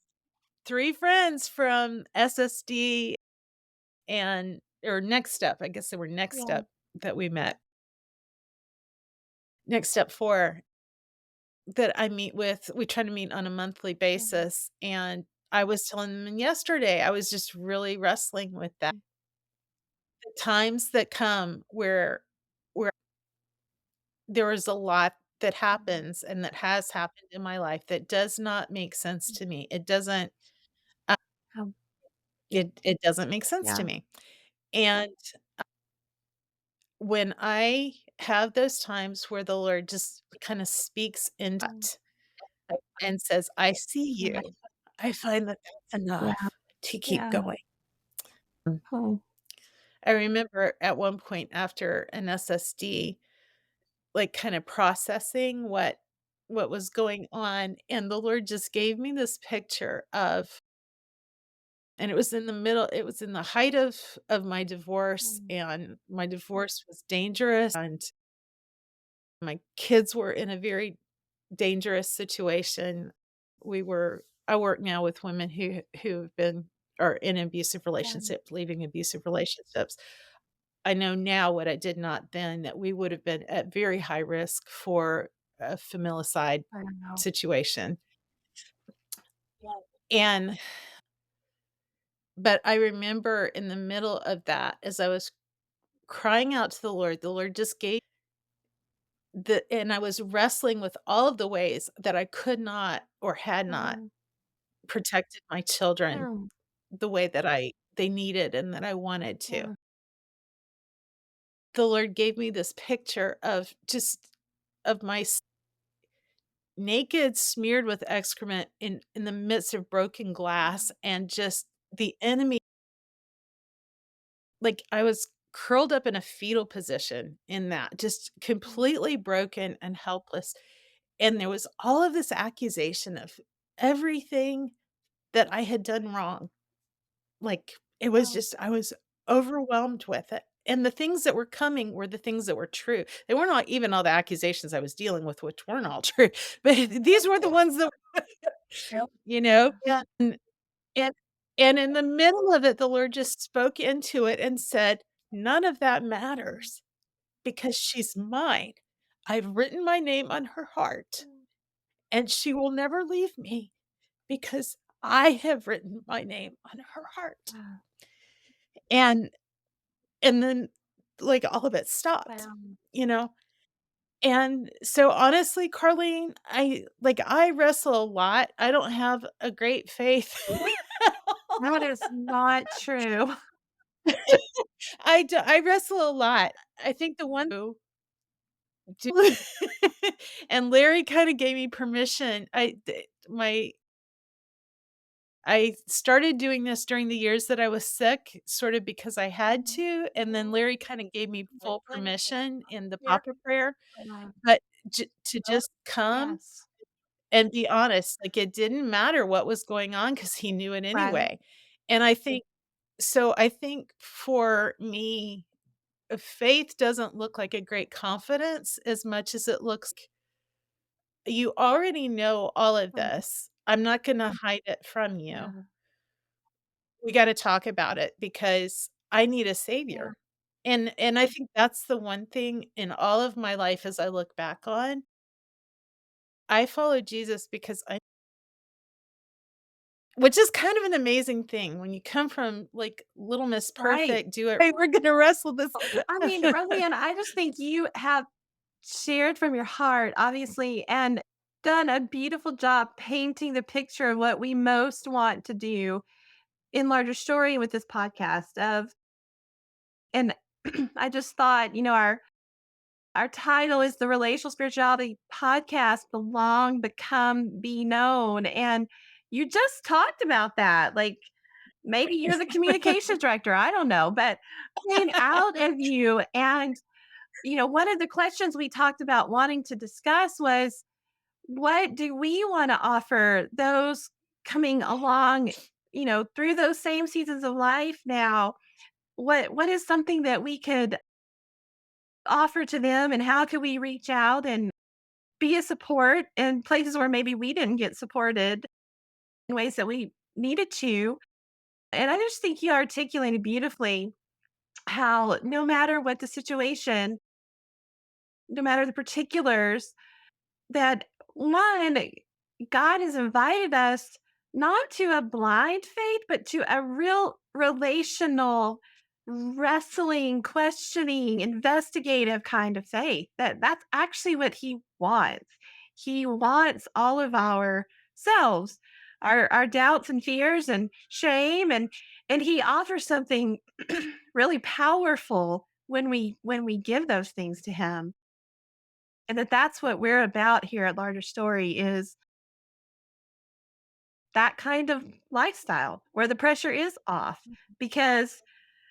3 friends from SSD and or Next Step, I guess they were Next Yeah. Step that we met. Next Step 4 that I meet with, we try to meet on a monthly Mhm, basis, and I was telling them yesterday, I was just really wrestling with that. mm, The times that come where there is a lot that mhm. happens and that has happened in my life that does not make sense to me. It doesn't, uh, Um, it doesn't make sense to yeah. me. And when I have those times where the Lord just kinda speaks into Mm, it and says, "I see yeah. you," I find that that's Yeah. enough to keep Yeah. going. Mm. Oh. I remember at one point after an SSD, like, kinda processing what was going on, and the Lord just gave me this picture of and it was in the height of my divorce, Mm, and my divorce was dangerous, and my kids were in a very dangerous situation. I work now with women who've been are in abusive yeah. relationships, leaving abusive relationships. I know now what I did not then, that we would have been at very high risk for a familicide I don't know. situation. Yeah. And but I remember in the middle of that, as I was crying out to the Lord just gave and I was wrestling with all of the ways that I could not or had not Mm, protected my children mm, the way that they needed and that I wanted to. yeah. The Lord gave me this picture of just of naked, smeared with excrement in the midst of broken glass, Mm, and just the enemy, like, I was curled up in a fetal position in that, just mm, completely broken and helpless, and there was all of this accusation of everything that I had done wrong. Like, it was oh, just I was overwhelmed with it, and the things that were coming were the things that were true. They were not even all the accusations I was dealing with, which weren't all true, but these were the ones that yep. you know? Yeah. Yeah. And and in the middle of it, the Lord just spoke into it and said, "None of that Mm, matters because she's mine. I've written my name on her heart, mm, and she will never leave me because I have written my name on her heart." wow. And then, like, all of it stopped, Wow. you know? And so, honestly, Carlene, I wrestle a lot. I don't have a great faith. That is not true. I wrestle a lot. I think the one who do and Larry kinda gave me permission. I started doing this during the years that I was sick, sort of because I had Mhm. to, and then Larry kinda gave me full permission in the Yeah. Papa prayer, Wow. but j to just come Yes. and be honest, like, it didn't matter what was going on because he knew it Right. anyway, and I think for me, faith doesn't look like a great confidence as much as it looks you already know all of Right. this. I'm not gonna hide it from you. Yeah. We gotta talk about it because I need a Yeah. savior. And I think that's the one thing in all of my life as I look back on, I followed Jesus because I which is kind of an amazing thing when you come from, like, Little Miss Right. Perfect, do it right, we're gonna wrestle this. I mean, Roseanne, I just think you have shared from your heart, obviously, and done a beautiful job painting the picture of what we most want to do in larger story with this podcast of and I just thought, our title is the Relational Spirituality Podcast, Belong, Become, Be Known. And you just talked about that. Like maybe you're the communications director. I don't know, but playing out of you. And, one of the questions we talked about wanting to discuss was what do we want to offer those coming along, through those same seasons of life now? What is something that we could offer to them and how could we reach out and be a support in places where maybe we didn't get supported in ways that we needed to. And I just think you articulated beautifully how no matter what the situation, no matter the particulars, that one, God has invited us not to a blind faith, but to a real relational, wrestling, questioning, investigative kind of faith. That's actually what he wants. He wants all of our selves, our doubts and fears and shame, and he offers something really powerful when we give those things to him. And that's what we're about here at Larger Story is that kind of lifestyle where the pressure is off because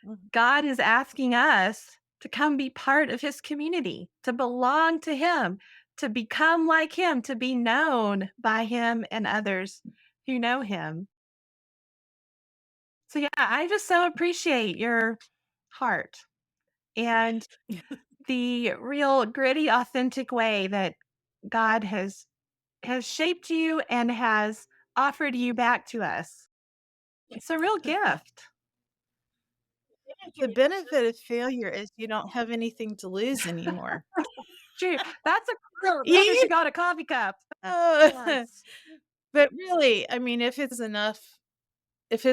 Mhm. God is asking us to come be part of his community, to belong to him, to become like him, to be known by him and others who know him. So yeah, I just so appreciate your heart and the real gritty authentic way that God has shaped you and has offered you back to us. It's a real gift. The benefit of failure is you don't have anything to lose anymore. True. That's a quote. Maybe You she got a coffee cup. oh, Yes. but really, I mean, if his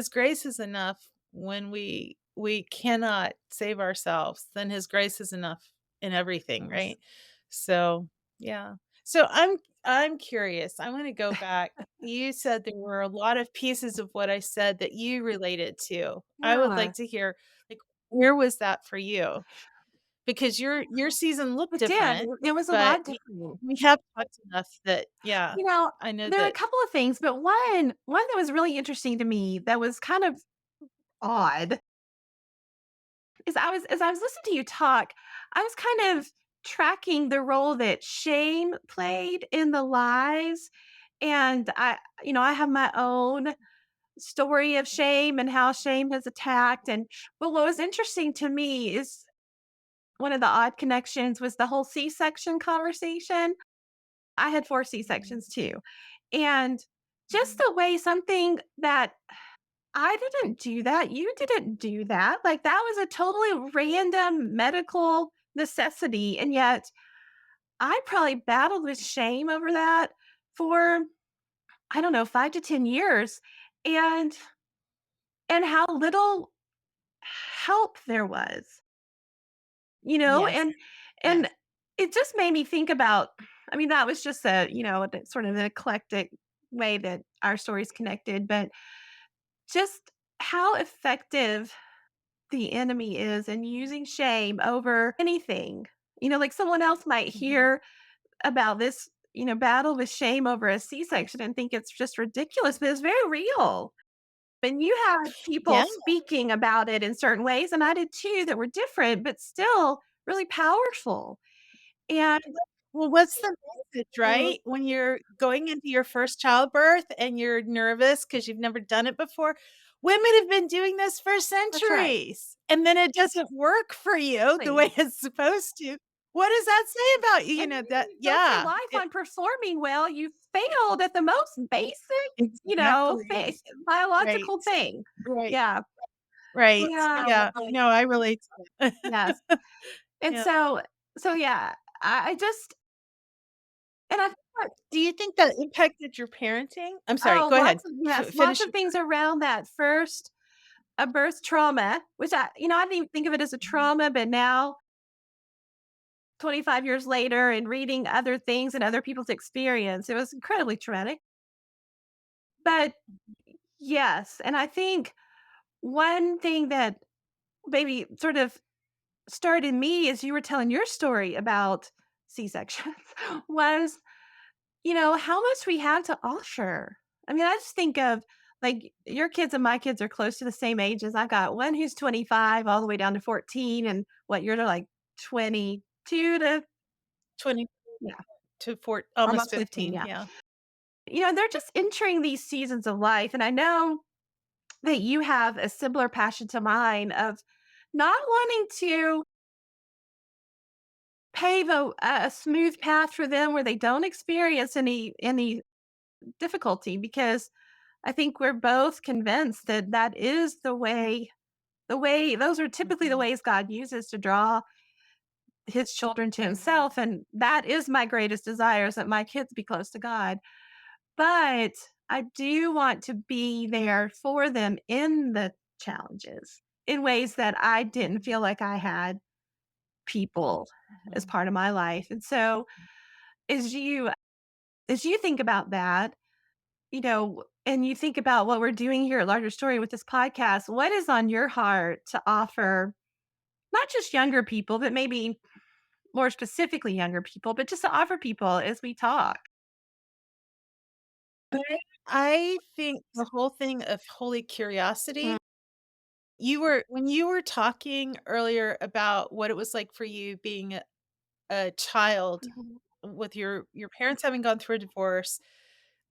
grace is enough when we cannot save ourselves, then his grace is enough in everything, Yes. right? So, yeah. So I'm curious. I want to go back. You said there were a lot of pieces of what I said that you related to. I would Yeah. like to hear like where was that for you? Because your season looked It did. different, It was a but lot different. we have talked enough that yeah, You know, I know there are a that couple of things, but one that was really interesting to me that was kind of odd is as I was listening to you talk, I was kind of tracking the role that shame played in the lives. And I have my own story of shame and how shame has attacked. And but what was interesting to me is one of the odd connections was the whole C-section conversation. I had 4 C-sections too. And just the way something that I didn't do that, you didn't do that. Like that was a totally random medical necessity. And yet I probably battled with shame over that for, I don't know, 5 to 10 years. And how little help there was, yes, and yes. it just made me think about I mean, that was just a sort of an eclectic way that our stories connected, but just how effective the enemy is in using shame over anything. Like someone else might Mhm. hear about this, battle with shame over a C-section and think it's just ridiculous, but it's very real. And you had people Yeah. speaking about it in certain ways, and I did too, that were different, but still really powerful. And Well, what's the message, Mhm. right? When you're going into your first childbirth and you're nervous because 'cause you've never done it before. Women have been doing this for That's right. centuries, and then it doesn't work for you the way Exactly. it's supposed to. What does that say about you? You And know, then that you go through yeah, life it on performing well, you failed at the most basic, exactly. Right, biological thing. right, Yeah. right. Yeah. Yeah. No, I relate to that. Yes. And Yeah. so yeah, I just and I feel like Do you think that impacted your parenting? I'm sorry, oh, go ahead. lots of yes, lots Finish of your things around that first, a birth trauma, which I didn't even think of it as a trauma, but now 25 years later and reading other things and other people's experience, it was incredibly traumatic. But yes, and I think one thing that maybe sort of started me as you were telling your story about C-sections was, how much we have to offer. I mean, I just think of like your kids and my kids are close to the same ages. I got one who's 25 all the way down to 14, and what you're like 22 to 20 yeah, to 4 almost almost 15. 15, Yeah. yeah. They're just entering these seasons of life. And I know that you have a similar passion to mine of not wanting to pave a smooth path for them where they don't experience any difficulty because I think we're both convinced that that is the way those are typically the Mhm, ways God uses to draw his children to himself, and that is my greatest desire is that my kids be close to God. But I do want to be there for them in the challenges in ways that I didn't feel like I had people as mhm, part of my life. And so as you as you think about that, and you think about what we're doing here at Larger Story with this podcast, what is on your heart to offer not just younger people, but maybe more specifically younger people, but just to offer people as we talk? I think the whole thing of holy Mm, curiosity, you were when you were talking earlier about what it was like for you being a child mhm. with your parents having gone through a divorce,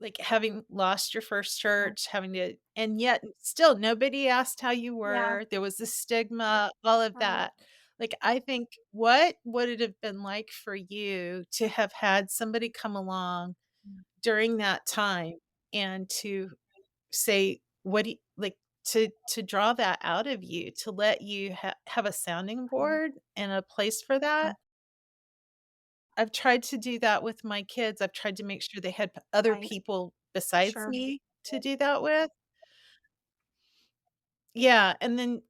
like, having lost your first Yeah. church, having to and yet still nobody asked how you Yeah. were, there was this stigma, all of Right. that. Like, I think what would it have been like for you to have had somebody come along Mm, during that time and to say, "What do you" like, to draw that out of you, to let you have a sounding right. board and a place for Yeah. that? I've tried to do that with my kids. I've tried to make sure they had other Right. people besides Sure. me to do that with. Yeah, and then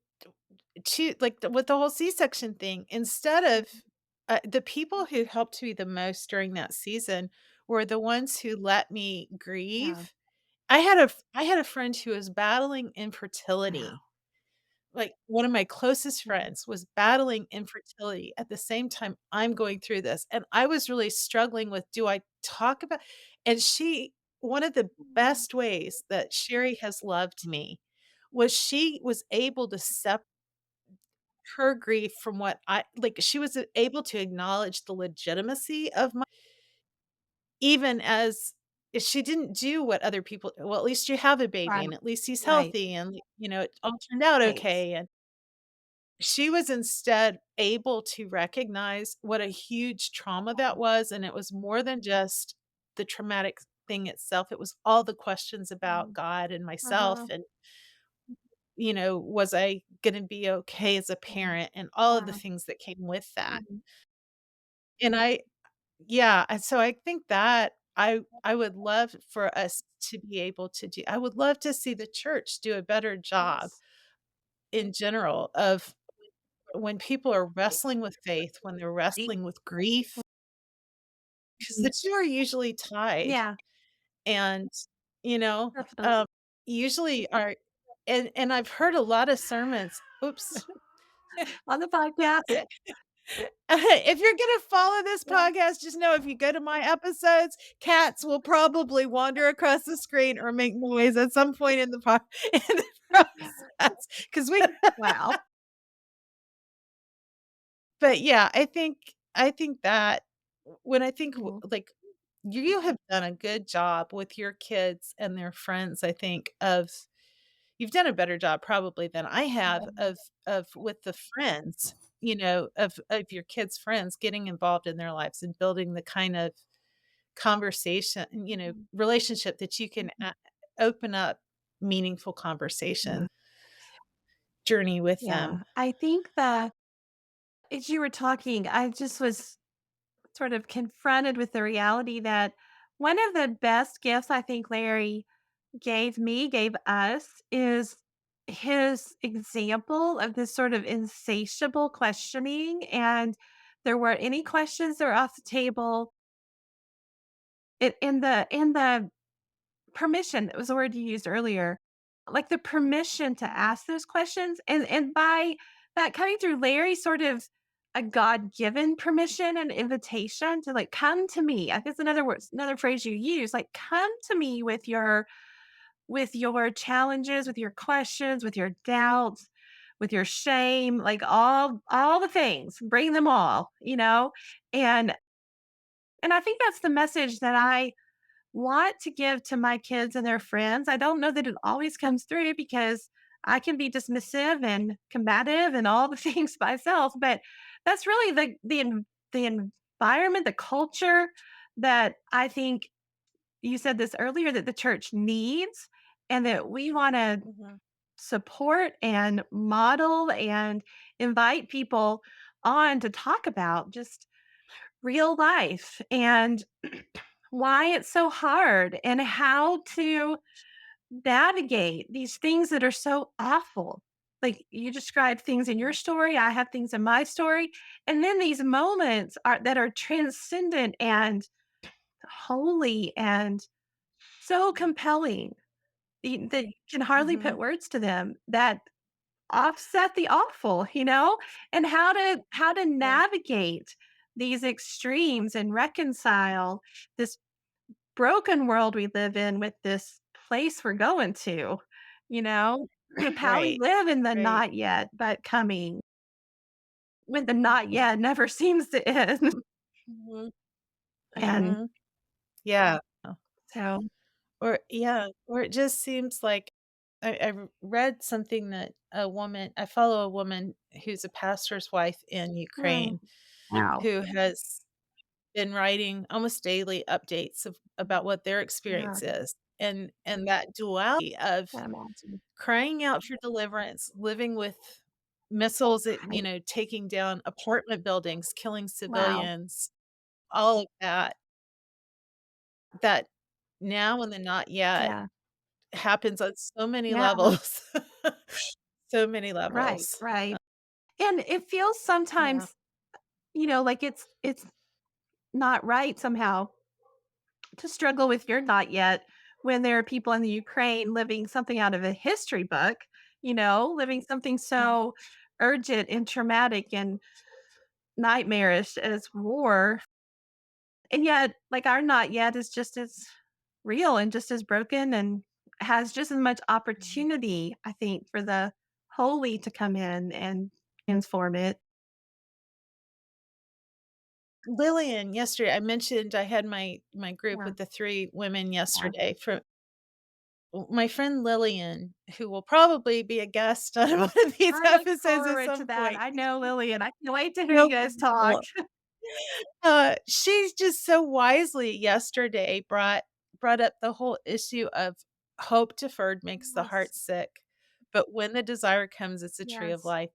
like, with the whole C-section thing, instead of Mhm. the people who helped me the most during that season were the ones who let me Yeah. grieve. I had a friend who was battling Yeah. infertility. Like, one of my closest Mhm. friends was battling infertility at the same time I'm going through this, and I was really struggling with, do I talk about and she one of the Mhm. best ways that Sherry has loved me was she was able to separate her grief from what I like, she was able to acknowledge the legitimacy of my even as if she didn't do what other people well, at least you have a baby, Right. and at least he's Right. healthy, and, it all turned out Right. okay, and she was instead able to recognize what a huge trauma that was, and it was more than just the traumatic thing itself, it was all the questions about Mhm. God and myself Uh-huh. and, was I gonna be okay as a Mhm. parent and all of the Yeah. things that came with that. Mhm. And I yeah, and so I think that I would love for us to be able to do I would love to see the church do a better job Yes. in general of when people are wrestling with faith, when they're wrestling with grief, because the 2 are usually tied, Yeah. and, you know, Definitely. um, usually are and I've heard a lot of sermons oops. On the podcast. If you're gonna follow this Yeah. podcast, just know if you go to my episodes, cats will probably wander across the screen or make noise at some point in the in the process, 'cause we Wow. but yeah, I think that when I think Mhm. like you have done a good job with your kids and their friends, I think of you've done a better job probably than I have of with the friends, of your kids' friends getting involved in their lives and building the kind of conversation, relationship that you can open up meaningful Yeah. conversation journey with them. Yeah. I think that as you were talking, I just was sort of confronted with the reality that one of the best gifts I think Larry gave us is his example of this sort of insatiable questioning. And there weren't any questions that were off the table. In the permission, that was the word you used earlier. Like the permission to ask those questions, and by that coming through Larry, sort of a God-given permission and invitation to, like, "Come to me." I guess another phrase you use, like, "Come to me with your challenges, with your questions, with your doubts, with your shame, like, all the things, bring them all," you know? And and I think that's the message that I want to give to my kids and their friends. I don't know that it always comes through because I can be dismissive and combative and all the things myself, but that's really the environment, the culture that I think you said this earlier, that the church needs and that we want to Mhm. support and model and invite people on to talk about just real life and why it's so hard and how to navigate these things that are so awful. Like you described things in your story, I have things in my story, and then these moments are that are transcendent and holy and so compelling that you can hardly put Mhm. words to them, that offset the awful, and how to Yeah. navigate these extremes and reconcile this broken world we live in with this place we're going to, you know? How we Right. live in the Right. not yet, but coming, when the not yet never seems to end. Mhm. And Mhm. Yeah. so Or it just seems like read something that I follow a woman who's a pastor's wife in mm, Ukraine wow. who has been writing almost daily updates about what their Yeah, experience is. And that duality of can't imagine. crying out for deliverance, living with missiles, Right. taking down apartment buildings, killing Wow. civilians, all of that, that now and the not yet Yeah. happens on so many Yeah. levels. So many Right, levels. right. And it feels Yeah. sometimes, like it's not right somehow to struggle with your not yet when there are people in the Ukraine living something out of a history book, living something Mhm. so urgent and traumatic and nightmarish as war. And yet, like, our not yet is just as real and just as broken and has just as much Mhm. opportunity, I think, for the holy to come in and transform it. Lillian, yesterday, I mentioned I had my group Yeah. with the 3 women Yeah. yesterday from my friend Lillian, who will probably be a guest on one of these I look episodes at forward to some that. point. I know Lily, and I can't wait to hear you No guys talk. She's just so wisely yesterday brought up the whole issue of hope deferred makes the Yes. heart sick, but when the desire comes, it's a tree of Yes. life.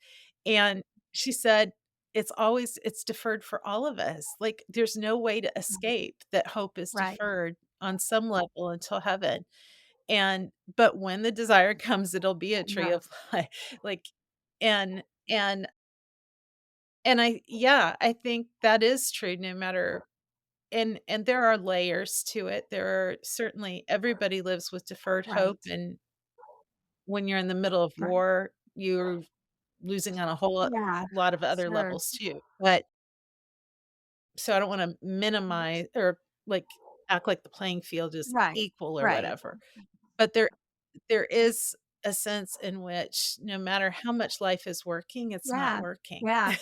And she said, it's deferred for all of us. Like there's no way to Right. escape that hope is Right. deferred on some level until heaven. And but when the desire comes, it'll be a tree of Yes. life. Like and and and I think that is true no matter and there are layers to it. There are certainly everybody lives with deferred hope, Right. and when you're in the middle of Right. war, you're losing on a whole Yeah. lot of other Sure. levels too. But so I don't wanna minimize or, like, act like the playing field is Right. equal or Right. whatever. But there is a sense in which no matter how much life is working, it's not Yeah. working. Yeah.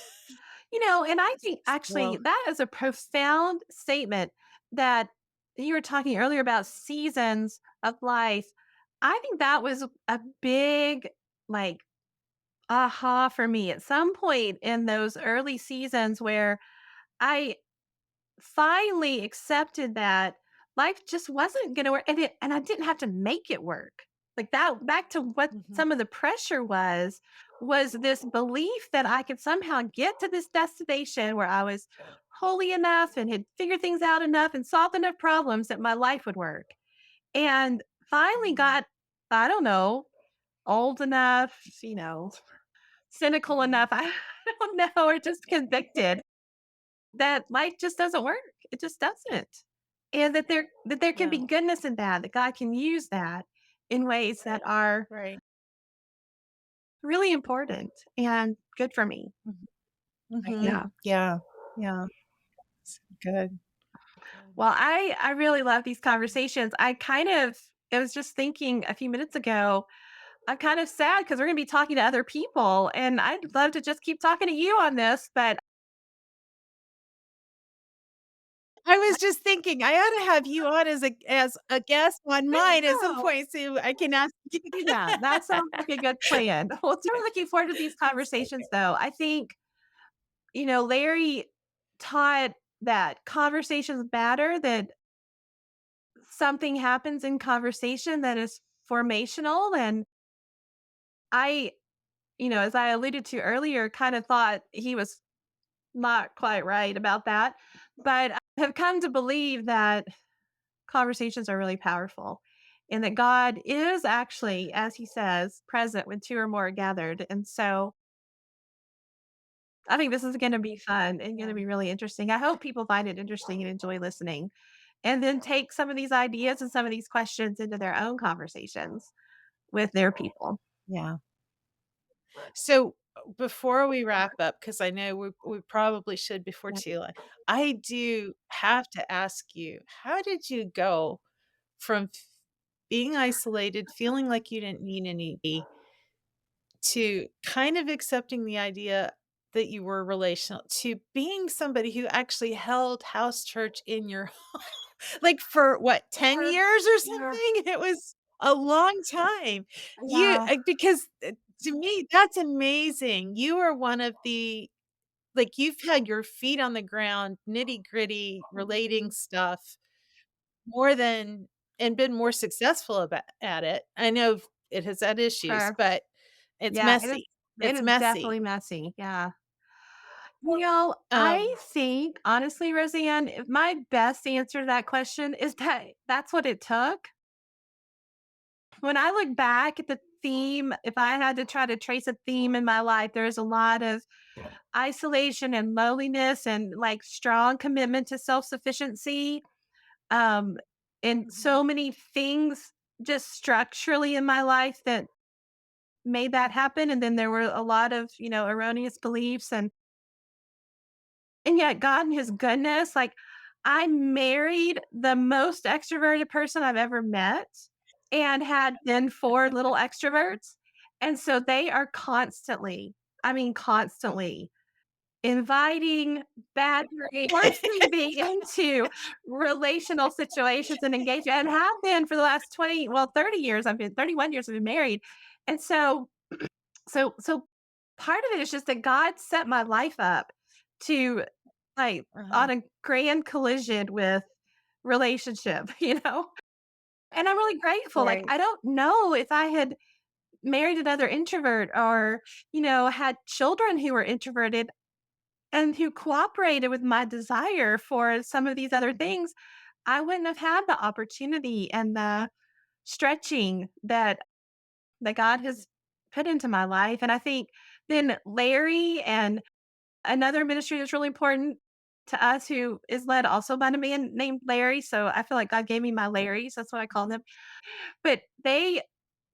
And I think actually So that is a profound statement that you were talking earlier about seasons of life. I think that was a big, like, aha for me at some point in those early seasons where I finally accepted that life just wasn't gonna work, and I didn't have to make it work. Like, that back to what mhm, some of the pressure was this belief that I could somehow get to this destination where I was holy enough and had figured things out enough and solved enough problems that my life would work. And finally mhm, got, I don't know, old enough, cynical mhm. enough, I don't know, or just convicted that life just doesn't work. It just doesn't. And that there can Yeah, be goodness in that God can use that in ways that are right. really important and good for me. Mhm, mhm. Yeah. Yeah, yeah. It's good, good. Well, I really love these conversations. I was just thinking a few minutes ago, I'm kind of sad because we're gonna be talking to other people, and I'd love to just keep talking to you on this, but I was just thinking I ought to have you on as a guest on I mine at some know. point so I can ask you. Yeah, that sounds like a good plan. Well, so we're looking forward to these That's so conversations, good. though. I think, Larry taught that conversations matter, that something happens in conversation that is formational. And I, as I alluded to earlier, kind of thought he was not quite right about that. But I have come to believe that conversations are really powerful and that God is actually, as he says, present when two or more are gathered. And so I think this is going to be fun and going Yeah, to be really interesting. I hope people find it interesting and enjoy listening and then take some of these ideas and some of these questions into their own conversations with their people. yeah. So, before we wrap up, because I know we probably should before Yeah. too long, I do have to ask you, how did you go from being isolated, feeling like you didn't need any to kind of accepting the idea that you were relational, to being somebody who actually held house church in your like, for what, 10 Sure. years or Yeah. something? It was a long time. Yeah. Because, to me, that's amazing. You are one of the like, you've had your feet on the ground, nitty-gritty, relating Mhm. stuff more than and been more successful at it. I know it has had issues, Sure. but it's Yeah. It is. messy. It It's is messy. definitely messy. Yeah. I Um, think honestly, Roseanne, if my best answer to that question is that that's what it took. When I look back at the theme, if I had to try to trace a theme in my life, there's a lot of isolation and loneliness and like strong commitment to self-sufficiency. Um, and mhm, so many things just structurally in my life that made that happen. And then there were a lot of, erroneous beliefs and yet God in his goodness, like, I married the most extroverted person I've ever met and had then 4 little extroverts, and so they are constantly, I mean, constantly inviting, badgering, forcing me into relational situations and engagement and have been for the last 20, well, 30 years. I've been 31 years I've been married, and so part of it is just that God set my life up to, like, uh-huh, on a grand collision with relationship, And I'm really grateful. Like, right. I don't know if I had married another introvert or, had children who were introverted and who cooperated with my desire for some of these other Mhm, things, I wouldn't have had the opportunity and the stretching that God has put into my life. And I think then Larry and another ministry that's really important to us who is led also by a man named Larry. So I feel like God gave me my Larrys. That's what I call mhm, them. But they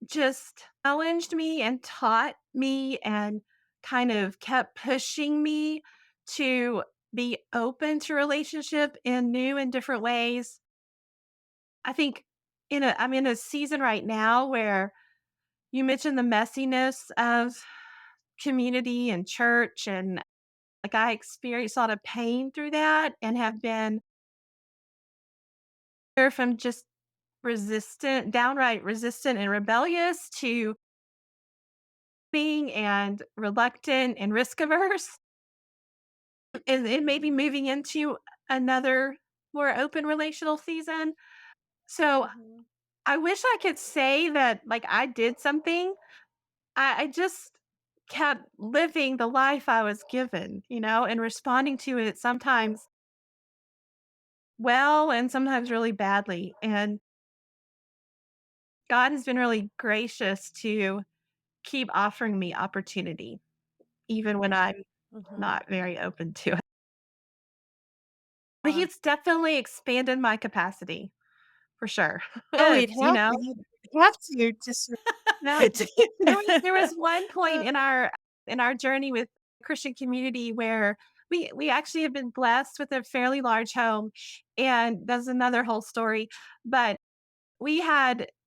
just challenged me and taught me and kind of kept pushing me to be open to relationship in new and different ways. I think I'm in a season right now where you mentioned the messiness of community and church, and Like, I experienced a lot of pain through that and have been from just resistant, downright resistant and rebellious to being and reluctant and risk averse, and maybe moving into another more open relational season. So Mhm. I wish I could say that like I did something. I just kept living the life I was given, and responding to it sometimes well and sometimes really badly. And God has been really gracious to keep offering me opportunity, even when I'm Mhm. not very open to it. But Uh, He's definitely expanded my capacity for sure. oh, we'd It's, have we'd have to just no, there was one point in our journey with Christian community where we actually have been blessed with a fairly large home, and that's another whole story. But we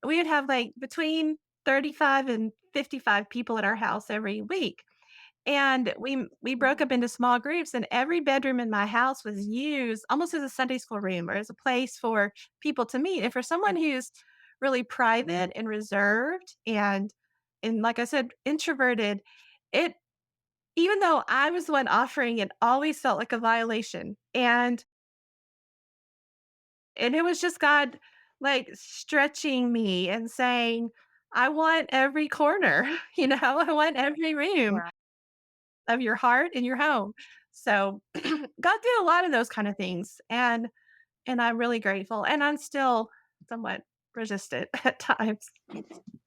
would have like between 35 and 55 people at our house every week. And we broke Mhm. up into small groups, and every bedroom in my house was used almost as a Sunday school room or as a place for people to meet. And for someone who's really private and reserved and like I said, introverted, it even though I was the one offering, it always felt like a violation. And it was just God like stretching me and saying, I want every corner, I want every room Wow. of your heart and your home. So God did a lot of those kind of things, and I'm really grateful, and I'm still somewhat resistant at times.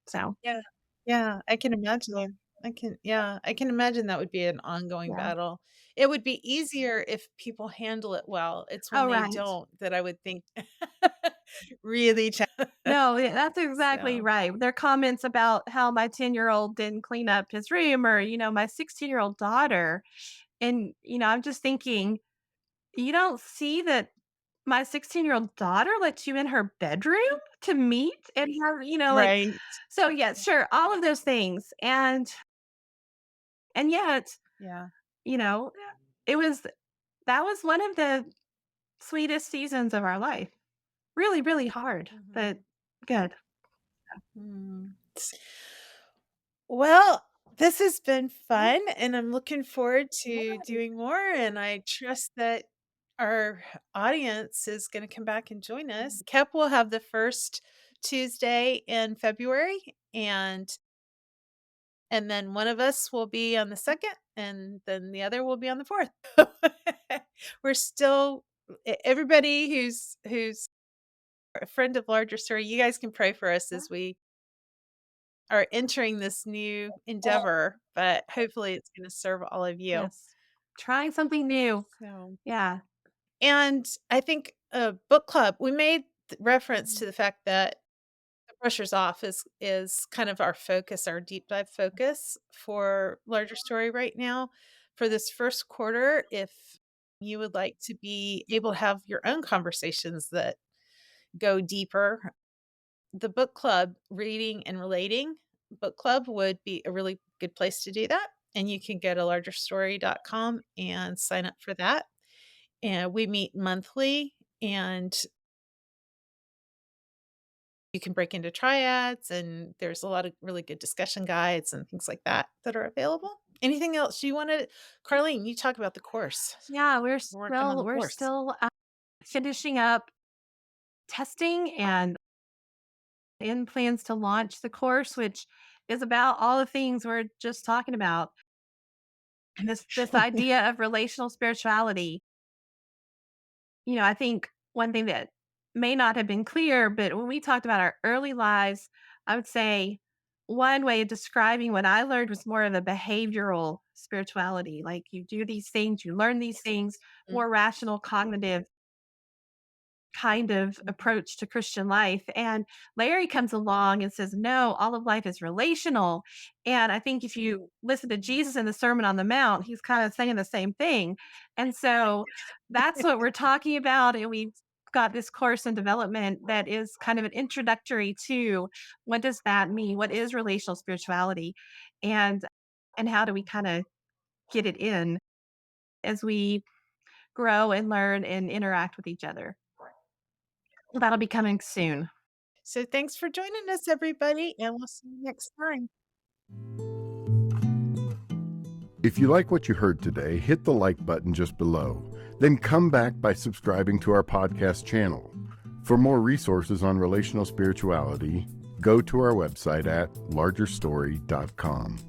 So, Yeah. Yeah, I can imagine. I can imagine that would be an ongoing yeah. battle. It would be easier if people handle it well. It's when Oh, they right. don't that I would think really No, yeah, that's exactly so, right. Their comments about how my 10-year-old didn't clean up his room or, my 16-year-old daughter. And, I'm just thinking, you don't see that my 16-year-old daughter lets you in her bedroom to meet and have, like, right. so yeah, sure, all of those things. And yet, Yeah. you know, it was that was one of the sweetest seasons of our life. Really, really hard, but Mhm. good. Mm. Well, this has been Yeah. fun, and I'm looking forward to Yeah. doing more, and I trust that our audience is gonna come back and join us. KEP will have the 1st Tuesday in February, and then one of us will be on the 2nd, and then the other will be on the 4th. We're still everybody who's a friend of Larger Story, you guys can pray for us Yeah. as we are entering this new endeavor, but hopefully it's gonna serve all of you. Yes. Trying something new. So Yeah. and I think a book club, we made reference Mhm. to the fact that The Pressure's Off is kind of our focus, our deep dive focus for Larger Story right now. For this 1st quarter, if you would like to be able to have your own conversations that go deeper, the book club, Reading and Relating book club would be a really good place to do that, and you can go to largerstory.com and sign up for that, and we meet monthly, and you can break into triads, and there's a lot of really good discussion guides and things like that that are available. Anything else you wanted Karlene, you talk about the course. Yeah, We're working on the we're course. still, finishing up testing and in plans to launch the course, which is about all the things we're just talking about. And this idea of relational spirituality. I think one thing that may not have been clear, but when we talked about our early lives, I would say one way of describing what I learned was more of a behavioral spirituality. Like you do these things, you learn these things, Mm, more rational, cognitive kind of mhm, approach to Christian life. And Larry comes along and says, no, all of life is relational. And I think if you listen to Jesus in the Sermon on the Mount, he's kind of saying the same thing. And so that's what we're talking about. And we've got this course in development that is kind of an introductory to what does that mean? What is relational spirituality? And how do we kind of get it in? as we grow and learn and interact with each other. That'll be coming soon. So thanks for joining us, everybody, and we'll see you next time. If you like what you heard today, hit the like button just below. Then come back by subscribing to our podcast channel. For more resources on relational spirituality, go to our website at largerstory.com.